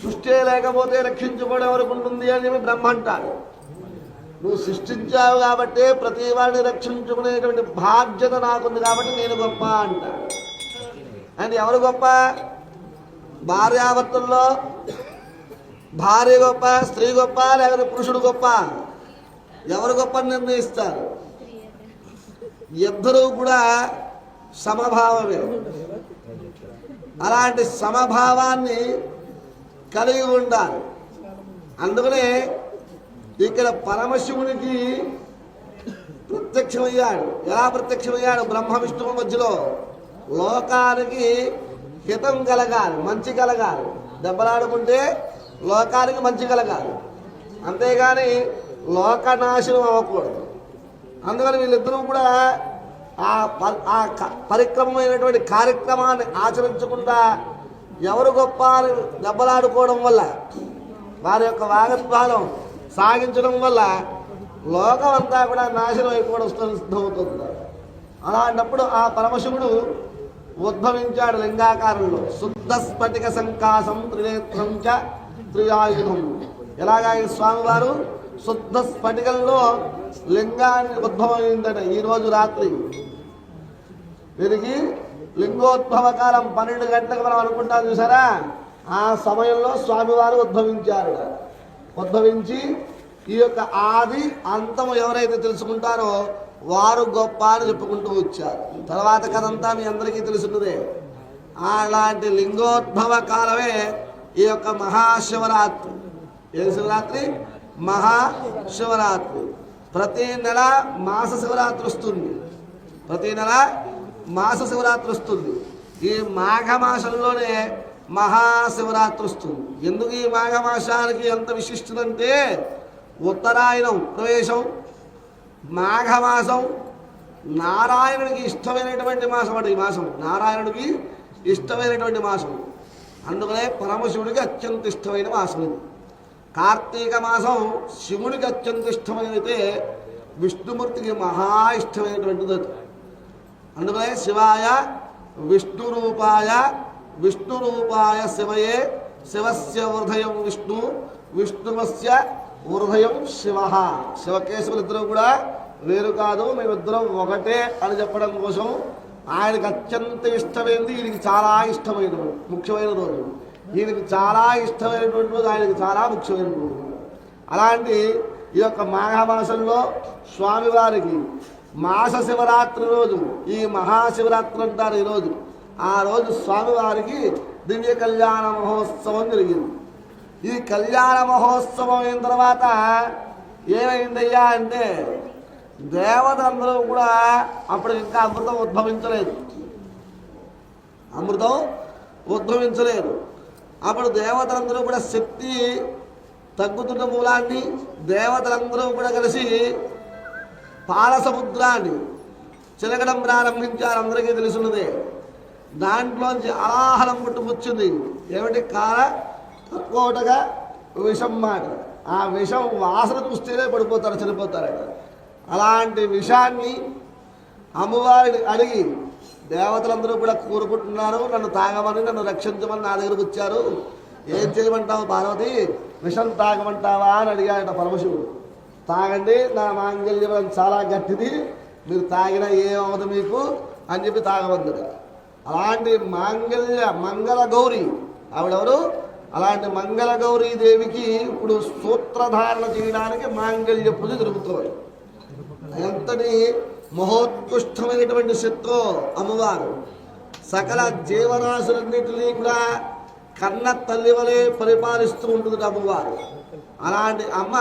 సృష్టి లేకపోతే రక్షించుకోవడం ఎవరికి ఉంటుంది అని చెప్పి బ్రహ్మ అంటాడు. నువ్వు సృష్టించావు కాబట్టి ప్రతి వాడిని రక్షించుకునేటువంటి బాధ్యత నాకుంది కాబట్టి నేను గొప్ప అంటాడు. అంటే ఎవరు గొప్ప? భార్యాభర్తల్లో భార్య గొప్ప, స్త్రీ గొప్ప, లేకపోతే పురుషుడు గొప్ప? ఎవరు గొప్ప నిర్ణయిస్తారు? ఇద్దరూ కూడా సమభావమే. అలాంటి సమభావాన్ని కలిగి ఉండాలి. అందుకనే ఇక్కడ పరమశివునికి ప్రత్యక్షమయ్యాడు. ఎలా ప్రత్యక్షమయ్యాడు? బ్రహ్మ విష్ణువుల మధ్యలో లోకానికి హితం కలగాలి, మంచి కలగాలి. దెబ్బలాడుకుంటే లోకానికి మంచి కలగాలి, అంతేగాని లోకనాశనం అవ్వకూడదు. అందుకని వీళ్ళిద్దరూ కూడా ఆ పరిక్రమమైనటువంటి కార్యక్రమాన్ని ఆచరించకుండా ఎవరు గొప్ప అని దెబ్బలాడుకోవడం వల్ల, వారి యొక్క వాగత్వాలం సాగించడం వల్ల లోకం అంతా కూడా నాశనం అయిపోవడం సిద్ధమవుతుంది. అలాంటప్పుడు ఆ పరమశివుడు ఉద్భవించాడు లింగాకారంలో. శుద్ధ స్ఫటిక సంకాసం త్రినేత్రం చ త్రియాయుధం. ఎలాగా ఈ స్వామివారు శుద్ధ స్ఫటికంలో లింగాన్ని ఉద్భవమైందట. ఈరోజు రాత్రి వీరికి లింగోద్భవ కాలం 12 గంటలకు మనం అనుకుంటాం చూసారా, ఆ సమయంలో స్వామివారు ఉద్భవించారు. ఉద్భవించి ఈ యొక్క ఆది అంతము ఎవరైతే తెలుసుకుంటారో వారు గొప్ప అని చెప్పుకుంటూ వచ్చారు. తర్వాత కథంతా మీ అందరికీ తెలుసున్నదే. అలాంటి లింగోద్భవ కాలమే ఈ యొక్క మహాశివరాత్రి. ఏ శివరాత్రి? మహాశివరాత్రి. ప్రతి నెల మాస శివరాత్రి వస్తుంది. ప్రతి నెల మాస శివరాత్రి వస్తుంది. ఈ మాఘమాసంలోనే మహాశివరాత్రి వస్తుంది. ఎందుకు ఈ మాఘమాసానికి ఎంత విశిష్టతంటే, ఉత్తరాయణం ప్రవేశం, మాఘమాసం నారాయణుడికి ఇష్టమైనటువంటి మాసం అట. ఈ మాసం నారాయణుడికి ఇష్టమైనటువంటి మాసం. అందుకనే పరమశివుడికి అత్యంత ఇష్టమైన మాసం ఇది. కార్తీక మాసం శివుడికి అత్యంత ఇష్టమైనదైతే విష్ణుమూర్తికి మహా ఇష్టమైనటువంటిది. అందుకనే శివాయ విష్ణురూపాయ శివయే శివస్య హృదయం విష్ణు విష్ణువస్య హృదయం శివ. శివకేశవులిద్దరూ కూడా వేరు కాదు, మేమిద్దరం ఒకటే అని చెప్పడం కోసం ఆయనకు అత్యంత ఇష్టమైనది ఈయనకి చాలా ఇష్టమైన ముఖ్యమైన రోజు. ఈయనకి చాలా ఇష్టమైనటువంటి రోజు ఆయనకి చాలా ముఖ్యమైన రోజు. అలాంటి ఈ యొక్క మాఘమాసంలో స్వామివారికి మాస శివరాత్రి రోజు, ఈ మహాశివరాత్రి అంటారు ఈరోజు, ఆ రోజు స్వామివారికి దివ్య కళ్యాణ మహోత్సవం జరిగింది. ఈ కళ్యాణ మహోత్సవం అయిన తర్వాత ఏమైందయ్యా అంటే దేవతలందరూ కూడా అప్పుడు ఇంకా అమృతం ఉద్భవించలేదు. అప్పుడు దేవతలందరూ కూడా శక్తి తగ్గుతున్న మూలాన్ని దేవతలందరూ కూడా కలిసి పాలసముద్రాన్ని చిలకడం ప్రారంభించారు. అందరికీ తెలుసున్నదే. దాంట్లోంచి ఆహారం పుట్టుకొచ్చింది. ఏమిటి? కాల తక్కువగా విషం మాట. ఆ విషం వాసన చూస్తేనే పడిపోతారు, చనిపోతారట. అలాంటి విషాన్ని అమ్మవారిని అడిగి దేవతలందరూ కూడా కోరుకుంటున్నారు, నన్ను తాగమని, నన్ను రక్షించమని నా దగ్గరకు వచ్చారు. ఏం చేయమంటావు పార్వతి? విషం తాగమంటావా అని అడిగాడట పరమశివుడు. తాగండి, నా మాంగళ్యం చాలా గట్టిది, మీరు తాగినా ఏమవుతుంది మీకు అని చెప్పి తాగమందుట. అలాంటి మంగళ గౌరి ఆవిడెవరు? అలాంటి మంగళ గౌరీ దేవికి ఇప్పుడు సూత్రధారణ చేయడానికి మాంగళ్య పూజ జరుగుతుంది. ఎంతటి మహోత్కృష్టమైనటువంటి శక్తో అమ్మవారు సకల జీవరాశులన్నింటినీ కూడా కన్న తల్లి వలె పరిపాలిస్తూ ఉంటుంది అమ్మవారు. అలాంటి అమ్మ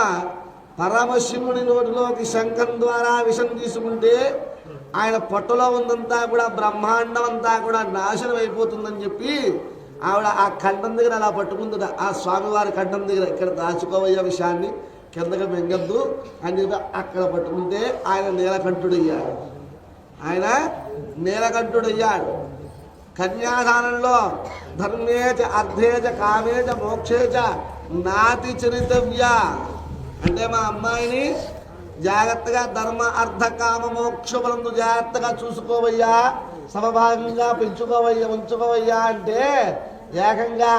పరమశివుని నోటిలోకి శంఖం ద్వారా విషం తీసుకుంటే ఆయన పొట్టలో ఉందంతా కూడా బ్రహ్మాండం అంతా కూడా నాశనం అయిపోతుందని చెప్పి ఆవిడ ఆ ఖండం దగ్గర అలా పట్టుకుంది. ఆ స్వామివారి ఖండం దగ్గర, ఇక్కడ దాచుకోవయ్యే విషయాన్ని కిందకి మింగద్దు అని చెప్పి అక్కడ పట్టుకుంటే ఆయన నీలకంఠుడయ్యాడు. కన్యాదానంలో ధర్మేచ అర్థేచ కామేచ మోక్షేచ నాతి చరితవ్య అంటే మా అమ్మాయిని జాగ్రత్తగా ధర్మ అర్థ కామ మోక్షములందు జాగ్రత్తగా చూసుకోవయ్యా, సమభాగంగా పెంచుకోవయ్యా, ఉంచుకోవయ్యా అంటే ఏకంగా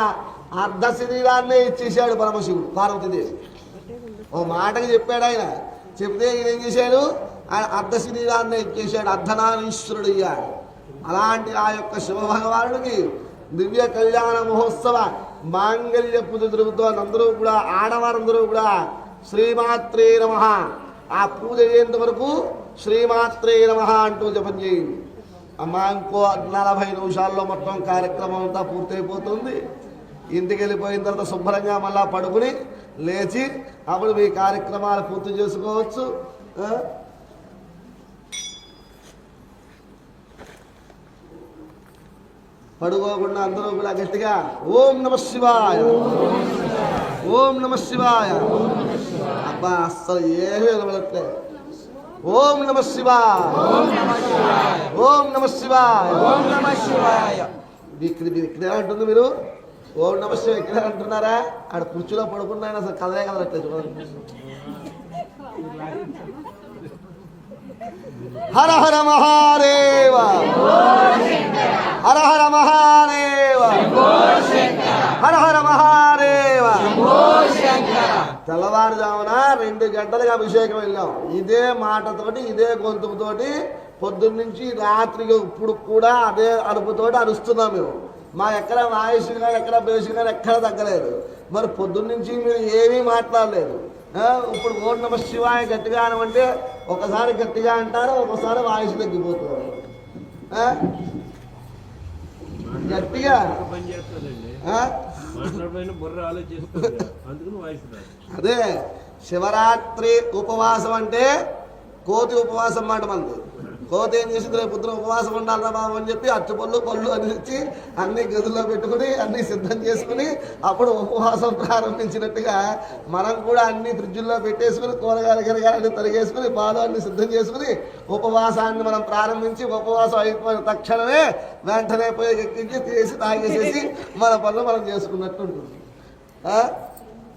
అర్ధ శరీరాన్నే ఇచ్చేసాడు పరమశివుడు పార్వతీదేవి. ఓ మాటకి చెప్పాడు ఆయన. చెప్తే ఈయన ఏం చేశాడు? ఆయన అర్ధ శరీరాన్నే ఇచ్చేసాడు, అర్ధనారీశ్వరుడు అయ్యాడు. అలాంటి ఆ యొక్క శివభగవానుడికి దివ్య కళ్యాణ మహోత్సవ మాంగళ్య పూజ జరుగుతోంది. అందరూ కూడా ఆడవారందరూ కూడా శ్రీమాత్రే నమః, ఆ పూజ అయ్యేంత వరకు శ్రీమాత్రే నమః అంటూ జపం చేయండి. అమ్మా ఇంకో 40 నిమిషాల్లో మొత్తం కార్యక్రమం అంతా పూర్తయిపోతుంది. ఇంటికి వెళ్ళిపోయిన తర్వాత శుభ్రంగా మళ్ళా పడుకుని లేచి అప్పుడు మీ కార్యక్రమాలు పూర్తి చేసుకోవచ్చు. పడుకోకుండా అందరూ కూడా గట్టిగా ఓం నమః శివాయ, ఓం నమః శివాయ. అబ్బా అస్సలు ఏమీ వినబడట్లేదు. ఓం నమః శివాయ, ఓం నమః శివాయ, ఓం నమః శివాయ. ఇక్కడ అంటుంది మీరు ఓం నమః శివాయ ఇక్కడ అంటున్నారా? ఆడ కుర్చీలో పడుకున్నా అసలు కదలే కదలట్లేదు. చూడండి. హర హర మహాదేవ, హర హర మహాదేవ, హర హర మహాదేవ. తెల్లవారుజామున 2 గంటలకు అభిషేకం వెళ్ళాం. ఇదే మాటతోటి, ఇదే గొంతుకుతోటి పొద్దున్నుంచి రాత్రి ఇప్పుడు కూడా అదే అరుపుతోటి అరుస్తున్నాం మేము. మా ఎక్కడ వాయిస్ కానీ ఎక్కడ బేస్ కానీ ఎక్కడ తగ్గలేదు. మరి పొద్దున్నుంచి మీరు ఏమీ మాట్లాడలేదు. ఇప్పుడు ఓం నమః శివాయ గట్టిగా అనమంటే ఒకసారి గట్టిగా అంటారు, ఒకసారి వాయిస్ తగ్గిపోతుంది. గట్టిగా అదే శివరాత్రి ఉపవాసం అంటే కోతి ఉపవాసం మాట మనది. కోతి ఏం చేసింది? రేపు పొద్దున ఉపవాసం ఉండాలరా బాబు అని చెప్పి అట్టుపళ్ళు పళ్ళు అందించి అన్ని గదుల్లో పెట్టుకుని అన్ని సిద్ధం చేసుకుని అప్పుడు ఉపవాసం ప్రారంభించినట్టుగా మనం కూడా అన్ని ఫ్రిడ్జ్లో పెట్టేసుకుని కూరగాయలు గిరగాయలు తరిగేసుకుని పాలు అన్ని సిద్ధం చేసుకుని ఉపవాసాన్ని మనం ప్రారంభించి ఉపవాసం అయిపోయిన తక్షణమే వెంటనే పోయి ఎక్కించి తీసి తాగేసేసి మన పనులు మనం చేసుకున్నట్టు ఉంటుంది.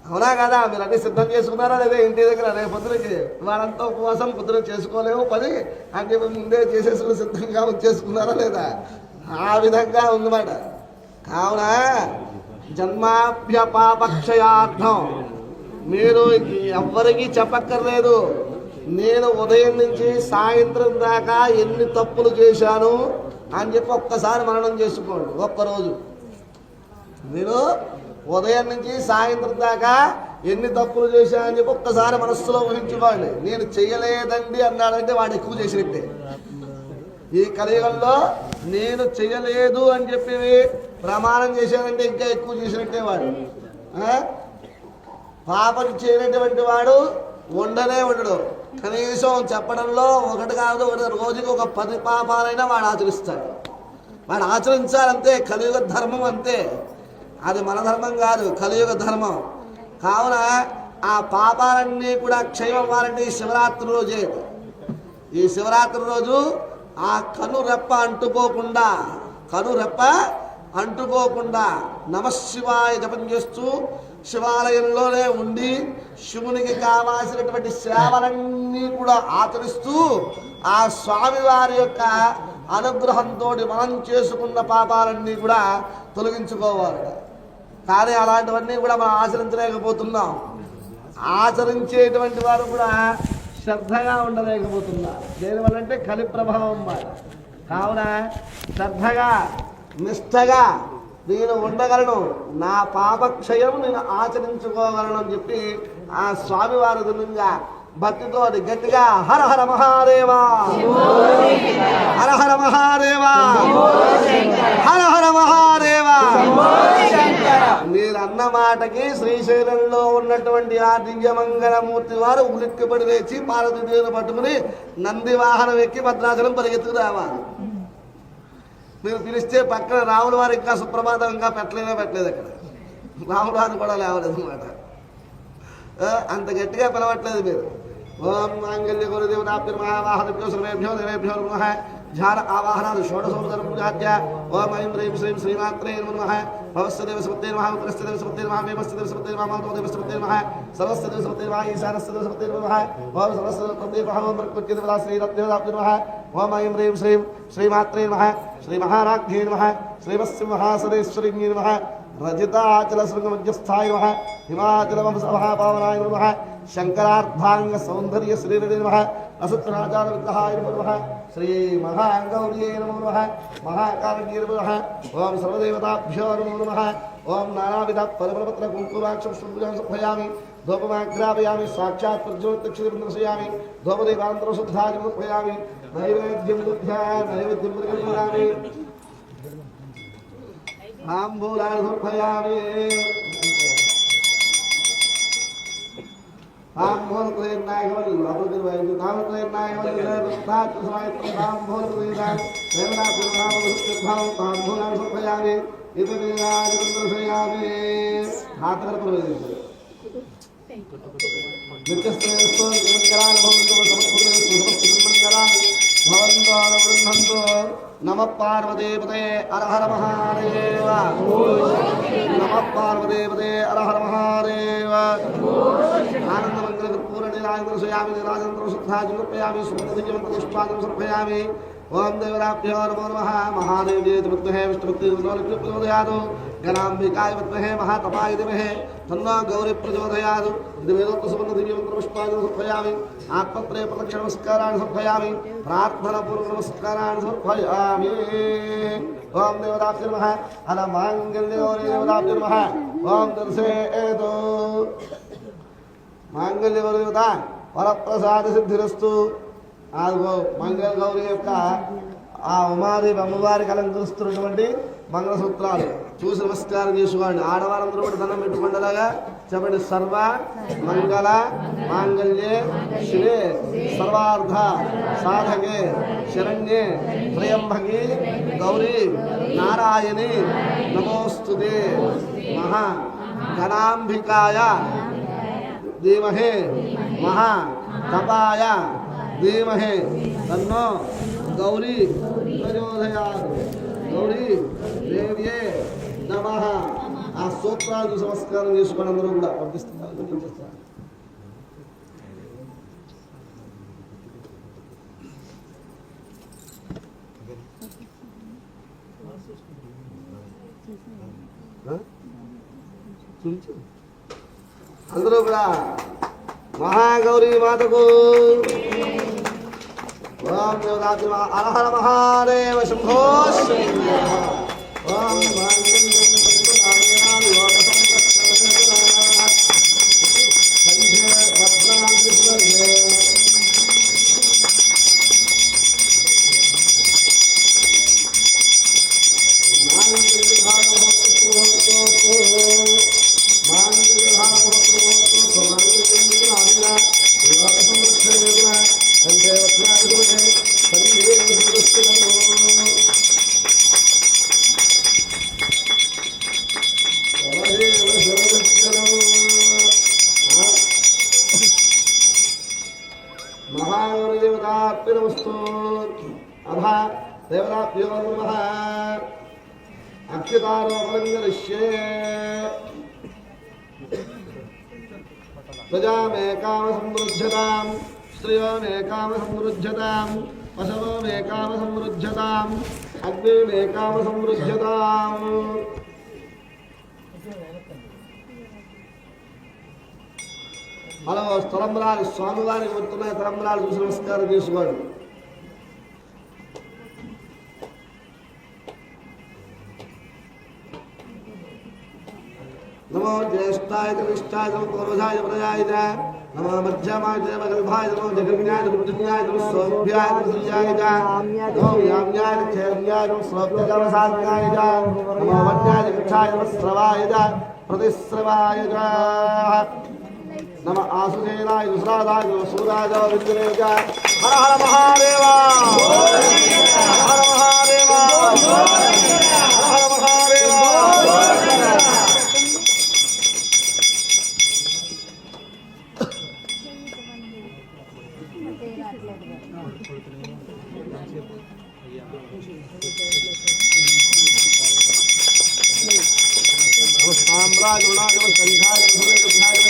అవునా కదా? మీరు అన్నీ సిద్ధం చేసుకున్నారా లేదా? ఇంటి దగ్గర రేపు పొద్దునకి వాళ్ళంతా ఉపవాసం పొద్దున చేసుకోలేము పని అంటే ముందే చేసేసుకుని సిద్ధంగా చేసుకున్నారా లేదా? ఆ విధంగా ఉందన్నమాట. కావున జన్మాభ్య పాపక్షయార్థం మీరు ఎవ్వరికీ చెప్పక్కర్లేదు. నేను ఉదయం నుంచి సాయంత్రం దాకా ఎన్ని తప్పులు చేశాను అని చెప్పి ఒక్కసారి మననం చేసుకోండి. ఒక్కరోజు నేను ఉదయం నుంచి సాయంత్రం దాకా ఎన్ని తప్పులు చేశాను అని చెప్పి ఒక్కసారి మనస్సులో ఊహించుకోండి. నేను చేయలేదండి అన్నాడంటే వాడు ఎక్కువ చేసినట్టే. ఈ కలియుగంలో నేను చేయలేదు అని చెప్పి ప్రమాణం చేశానంటే ఇంకా ఎక్కువ చేసినట్టే వాడు. పాపం చేయనటువంటి వాడు ఉండనే ఉండడు. కనీసం చెప్పడంలో ఒకటి కాదు, రోజుకి ఒక 10 పాపాలైనా వాడు ఆచరిస్తాడు. వాడు ఆచరించాలంతే. కలియుగ ధర్మం అంతే. అది మన ధర్మం కాదు, కలియుగ ధర్మం. కావున ఆ పాపాలన్నీ కూడా క్షయం అవ్వాలంటే ఈ శివరాత్రి రోజే. ఈ శివరాత్రి రోజు ఆ కనురెప్ప అంటుకోకుండా నమశివాయ జపం చేస్తూ శివాలయంలోనే ఉండి శివునికి కావాల్సినటువంటి సేవలన్నీ కూడా ఆచరిస్తూ ఆ స్వామివారి యొక్క అనుగ్రహంతో మనం చేసుకున్న పాపాలన్నీ కూడా తొలగించుకోవాలి. కానీ అలాంటివన్నీ కూడా మనం ఆచరించలేకపోతున్నాం. ఆచరించేటువంటి వారు కూడా శ్రద్ధగా ఉండలేకపోతున్నారు. దేనివల్లంటే కలి ప్రభావం మాట. కావున శ్రద్ధగా నిష్ఠగా నేను ఉండగలను, నా పాపక్షయం నేను ఆచరించుకోగలను అని చెప్పి ఆ స్వామివారి దినంగా భక్తితో గట్టిగా హర హర మహాదేవా, హర హర మహాదేవా, హర హర మహాదేవా. మీరన్న మాటకి శ్రీశైలంలో ఉన్నటువంటి ఆ దివ్యమంగళమూర్తి వారు ఉలిక్కిపడి లేచి పార్వతీదేవిని పట్టుకుని నంది వాహనం ఎక్కి భద్రాచలం పరిగెత్తుకు రావాలి. మీరు పిలిస్తే పక్కన రాముల వారు ఇంకా సుప్రభాతం ఇంకా పెట్టలేదు. అక్కడ రాముల వారిని కూడా లేవలేదు అన్నమాట. అంత గట్టిగా పిలవట్లేదు మీరు. ఓం మాంగళ్య గురుదేవతాభ్యర్మహావాహనభ్యో సర్వేభ్యో దేవేభ్యో నమః. ధ్యాన ఆవాహనాలు షోడశోపచారముద్యాద్య. ఓం ఐం హ్రీం శ్రీం శ్రీమాత్రే నమః. భవస్య దేవస్పతే నమః, ఉగ్రస్య దేవస్పతే నమః, వేమస్య దేవస్పతే నమః, మాధవ దేవస్పతే నమః, సర్వస్య దేవస్పతే నమః, ఈశానస్య దేవస్పతే నమః. ఓం సర్వస్య దేవస్పతే నమః, ఓం ప్రకృతి దేవతా శ్రీరత్నదేవతాభ్యో నమః. ఓం ఐం హ్రీం శ్రీం శ్రీమాత్రే నమః, శ్రీ మహారాజ్ఞే నమః, శ్రీమస్య మహాసరేశ్వరిణ్యే నమః, రజితాచల శృంగమధ్యస్థాయ నమః, హిమాచల మహాపావనాయ నమః, శంకరార్థాంగ సౌందర్య శ్రీరడే నమః, అసత్రాచార విగ్రహాయ నమః, శ్రీ మహాగౌర్యే నమో నమః, మహాకారణ్యే నమో నమః. ఓం సర్వదేవతాభ్యో నమో నమః. ఓం నానావిధ పరిమళపత్ర కుంకుమాక్షం శుభ్రం సమర్పయామి. ధూపమాగ్రాపయామి. సాక్షాత్ ప్రజ్వలితక్షిరం దర్శయామి. ధూపదీపాంతరం శుద్ధాయ సమర్పయామి. నైవేద్యం పరిగణయామి. తాంబూలాన్ని సమర్పయామి. నమ పార్వతీపతే హర హర మహాదేవ. నమ పార్వతీపతే హర హర మహాదేవ. ఆనందమంగళ కర్పూర నీరాజనం దర్శయామి. నీరాజనం శుద్ధాజం సమర్పయామి. సుగంధదివ్యమంత్ర పుష్పాజం సమర్పయామి. ఓం దేవతాభ్యో నమో నమః. మహాదేవ్యే విద్మహే విష్ణుపత్ని ప్రచోదయాత్. గణాంబికాయ విద్మహే మహాతపాయ ధీమహి తన్నో గౌరీ ప్రచోదయాత్. ఇది వేదోక్త సుగంధ దివ్యమంత్ర పుష్పాజం సమర్పయామి. ఆత్మత్రయ ప్రదక్షిణ నమస్కారాన్ని సమర్పయామి. ప్రార్థన పూర్వక నమస్కారాన్ని సమర్పయామి. ఓం దేవతాభ్యో నమః. అన మాంగళ్య గౌరీ దేవతాభ్యో నమః. ఓం దర్శయేతు. మాంగళ్య గౌరీ దేవత వరప్రసాద సిద్ధిరస్తు. ఆదిగో మంగళ గౌరీ యొక్క ఆ ఉమాదేవి అమ్మవారికి అలంకరిస్తున్నటువంటి మంగళసూత్రాలు చూసి నమస్కారం చేసుకోండి. ఆడవారందరూ కూడా దండం పెట్టుకుండలాగా చెప్పండి. సర్వ మంగళ మాంగళ్యే శివే సర్వార్థ సాధకే శరణ్యే త్రయంబకే గౌరీ నారాయణి నమోస్తుతే. మహా గణాంబికాయ ధీమహి మహా తపాయ ధీమహి తన్నో గౌరీ ప్రచోదయాత్. గౌరీ దేవ్యే నమః. ఆ సూత్రాలు నమస్కారం చేసుకుని అందరూ కూడా పంపిస్తున్నారు. అందరూ కూడా महागौरी मातको ओम देवदात्र हर हर महादेव शंभो ओम महागौरीदेवतार्पितमस्तु अधा देवताभ्यो नमः अक्षतारोपणं करिष्ये प्रजामेकामसंवृज्यतां श्रियोमेकामसंवृज्यतां पशवोमेकामसंवृज्यताम् अग्निमेकामसंवृज्यताम् హలో తలంబరాలు స్వామివారికి వస్తున్నాయి తలంబరాలు చూసి నమస్కారం చేసుకోండి నమో జ్యేష్ఠాయ కనిష్ఠాయ నమో పూర్వజాయ ప్రజాయ నమో మధ్యమాయ గర్భాయ నమో జగన్యాయ మృత్యున్యాయ నమో సౌభ్యాయ నమోయాయ నమో యామ్యాయ ఖేర్యాయ నమో సౌభ్యజమసాజ్ఞాయ నమో వన్యాయ కక్షాయ నమో స్రవాయ ప్రతిస్రవాయ नम आसुदेनाय दुसरादाय सूराय विद्युनेय हर हर महादेव हर महादेव हर महादेव साम्राज्य उनागम संघाय सुरेन्द्राय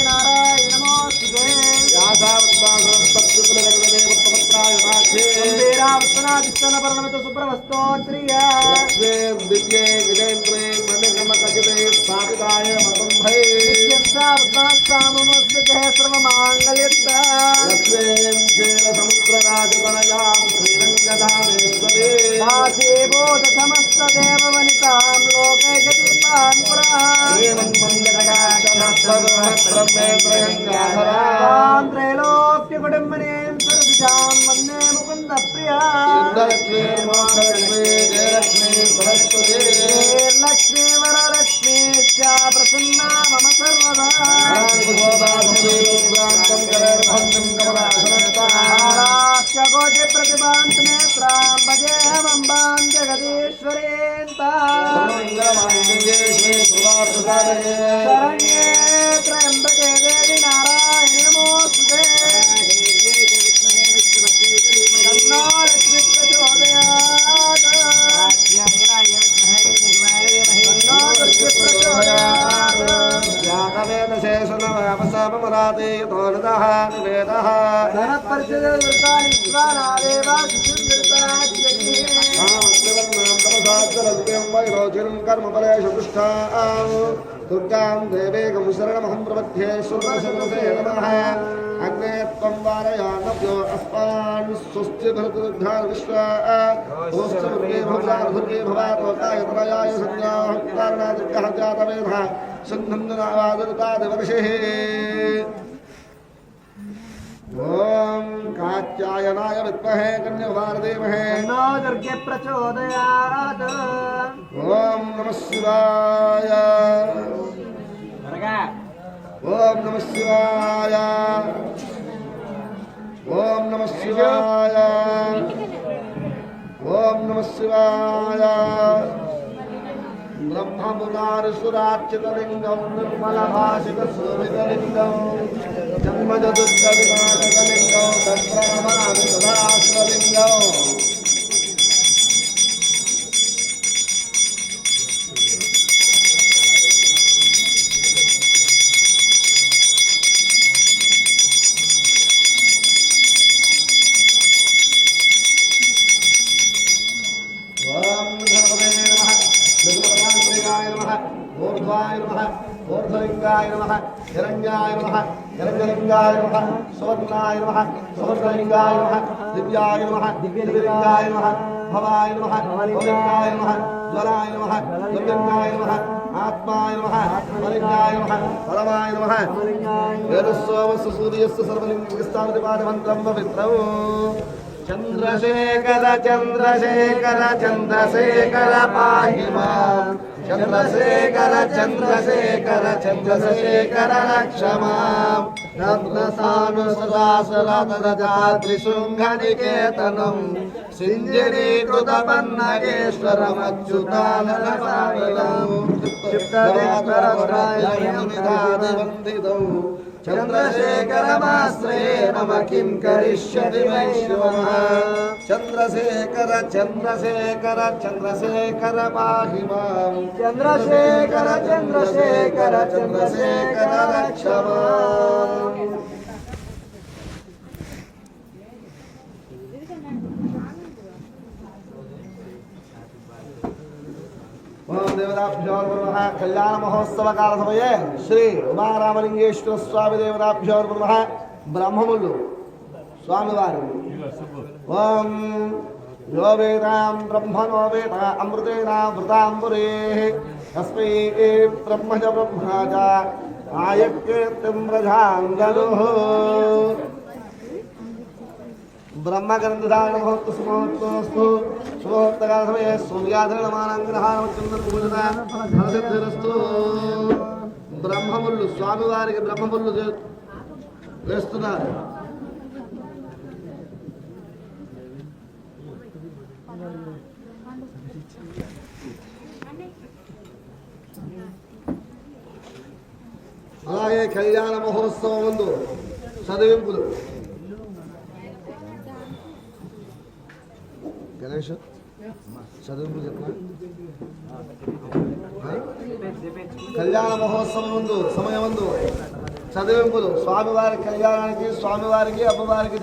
नारायण नमोस्तुते విశ్వన పరమత సుప్రవస్తోత్రియా లక్ష్మీ దివ్యే విజేంద్రే మణికమ కచితే స్థాపితాయ మతంభై విద్యంసామమస్తుతే సర్వమాంగళ్యత్త లక్ష్మీ క్షీర సముద్రరాజతనయాం శ్రీరంగధామేశ్వరీ దాసేబోధ సమస్త దేవవనితాం లోకే గతిపాన్ పురాం త్రైలోక్య కుటుంబనేం సరసిజాం వందే ముకుంద ప్రియా లక్ష్మీ వరలక్ష్మీ చ ప్రసన్నా మమ సర్వదా కోటి ప్రతిభాంత నేత్రాం భజేహమంబాం జగదీశ్వరేంతాం శరణ్యే త్రయంబకే దేవి నారాయణి నమోస్తుతే తన్నో లక్ష్మీ ప్రచోదయాత్ తన్నో లక్ష్మీ ప్రచోదయాత్ ధనపరిచయాని స్వానాదేవా సుందరతాజ్ఞే దుర్గాం దేవేగం శరణమహం ప్రపద్యే సురసే నమః అగ్నే త్వం వారయానభ్యో అస్మాన్ స్వస్తి భరతుర్ఘా విశ్వా ఓస్త్రుర్గే భవారుర్గే భవాతోకాయ త్రయాయ సంజ్ఞాః కారణాదుర్గః జాతవేధ సంధందనావాదుర్తాదివర్షే ఓం కాత్యాయనాయ విద్మహే కన్యకుమారధీమహే తన్నో దుర్గే ప్రచోదయాత్ ఓం నమః శివాయ ఓం నమః శివాయ ఓం నమః శివాయ ఓం నమః శివాయ బ్రహ్మమురారిసురార్చితలింగం నిర్మలభాషికశోభితలింగం జన్మజదుర్గవినాశకలింగం తత్ప్రణమామి సదాశివలింగం ఓం గణపతే నమః దుర్గపదాంతరికాయ నమః ఊర్ధ్వాయ నమః ఊర్ధ్వలింగాయ నమః హిరణ్యాయ నమః హిరణ్యలింగాయ నమః సువర్ణాయ నమః సువర్ణలింగాయ నమః దివ్యాయ నమః దివ్యలింగాయ నమః భవాయ నమః భవలింగాయ నమః జ్వలాయ నమః దుర్లింగాయ నమః ఆత్మాయ నమః మలింగాయ నమః పరమాయ నమః వేదస్సోమస్సు సూర్యస్సు సర్వలింగస్థానతిపాదమంత్రం పవిత్రం చంద్రశేఖర చంద్రశేఖర చంద్రశేఖర పాహి మాం చంద్రశేఖర చంద్రశేఖర చంద్రశేఖర రక్ష మాం రత్నసానుసదాసరదజాద్రిశృంగనికేతనం సింజరీకృతపన్నగేశ్వరమచ్యుతాననసాదనం చిత్తదేశ్వరస్రాయనిధానవందితం చంద్రశేఖరమాశ్రయే మమ కిం కరిష్యతి వైశ్వమః చంద్రశేఖర చంద్రశేఖర చంద్రశేఖర పాహి మాం చంద్రశేఖర చంద్రశేఖర చంద్రశేఖర రక్ష మాం ఓం దేవతాభ్యో నమః కళ్యాణ మహోత్సవ కాల సమయే శ్రీ ఉమారామలింగేశ్వర స్వామి దేవతాభ్యో నమః బ్రహ్మములు స్వామివారు ఓం యో వేదాం బ్రహ్మణో వేద అమృతేన వృతాంబురే తస్మై బ్రహ్మజ బ్రహ్మజ ఆయకీర్తిం ప్రజాంగలుః బ్రహ్మగ్రంథధారణ మహోత్సవ సమోత్తోస్తు శుభోత్తకాల సమయే సూర్యాధరణమానంగ్రహారస్తు బ్రహ్మములు స్వామివారికి బ్రహ్మములు వేస్తున్నారు. అలాగే కళ్యాణ మహోత్సవం ముందు చదివింపులు గణేష్ చదివింపులు చెప్పిన కళ్యాణ మహోత్సవం ముందు సమయం ముందు చదివింపులు స్వామివారి కళ్యాణానికి స్వామివారికి అమ్మవారికి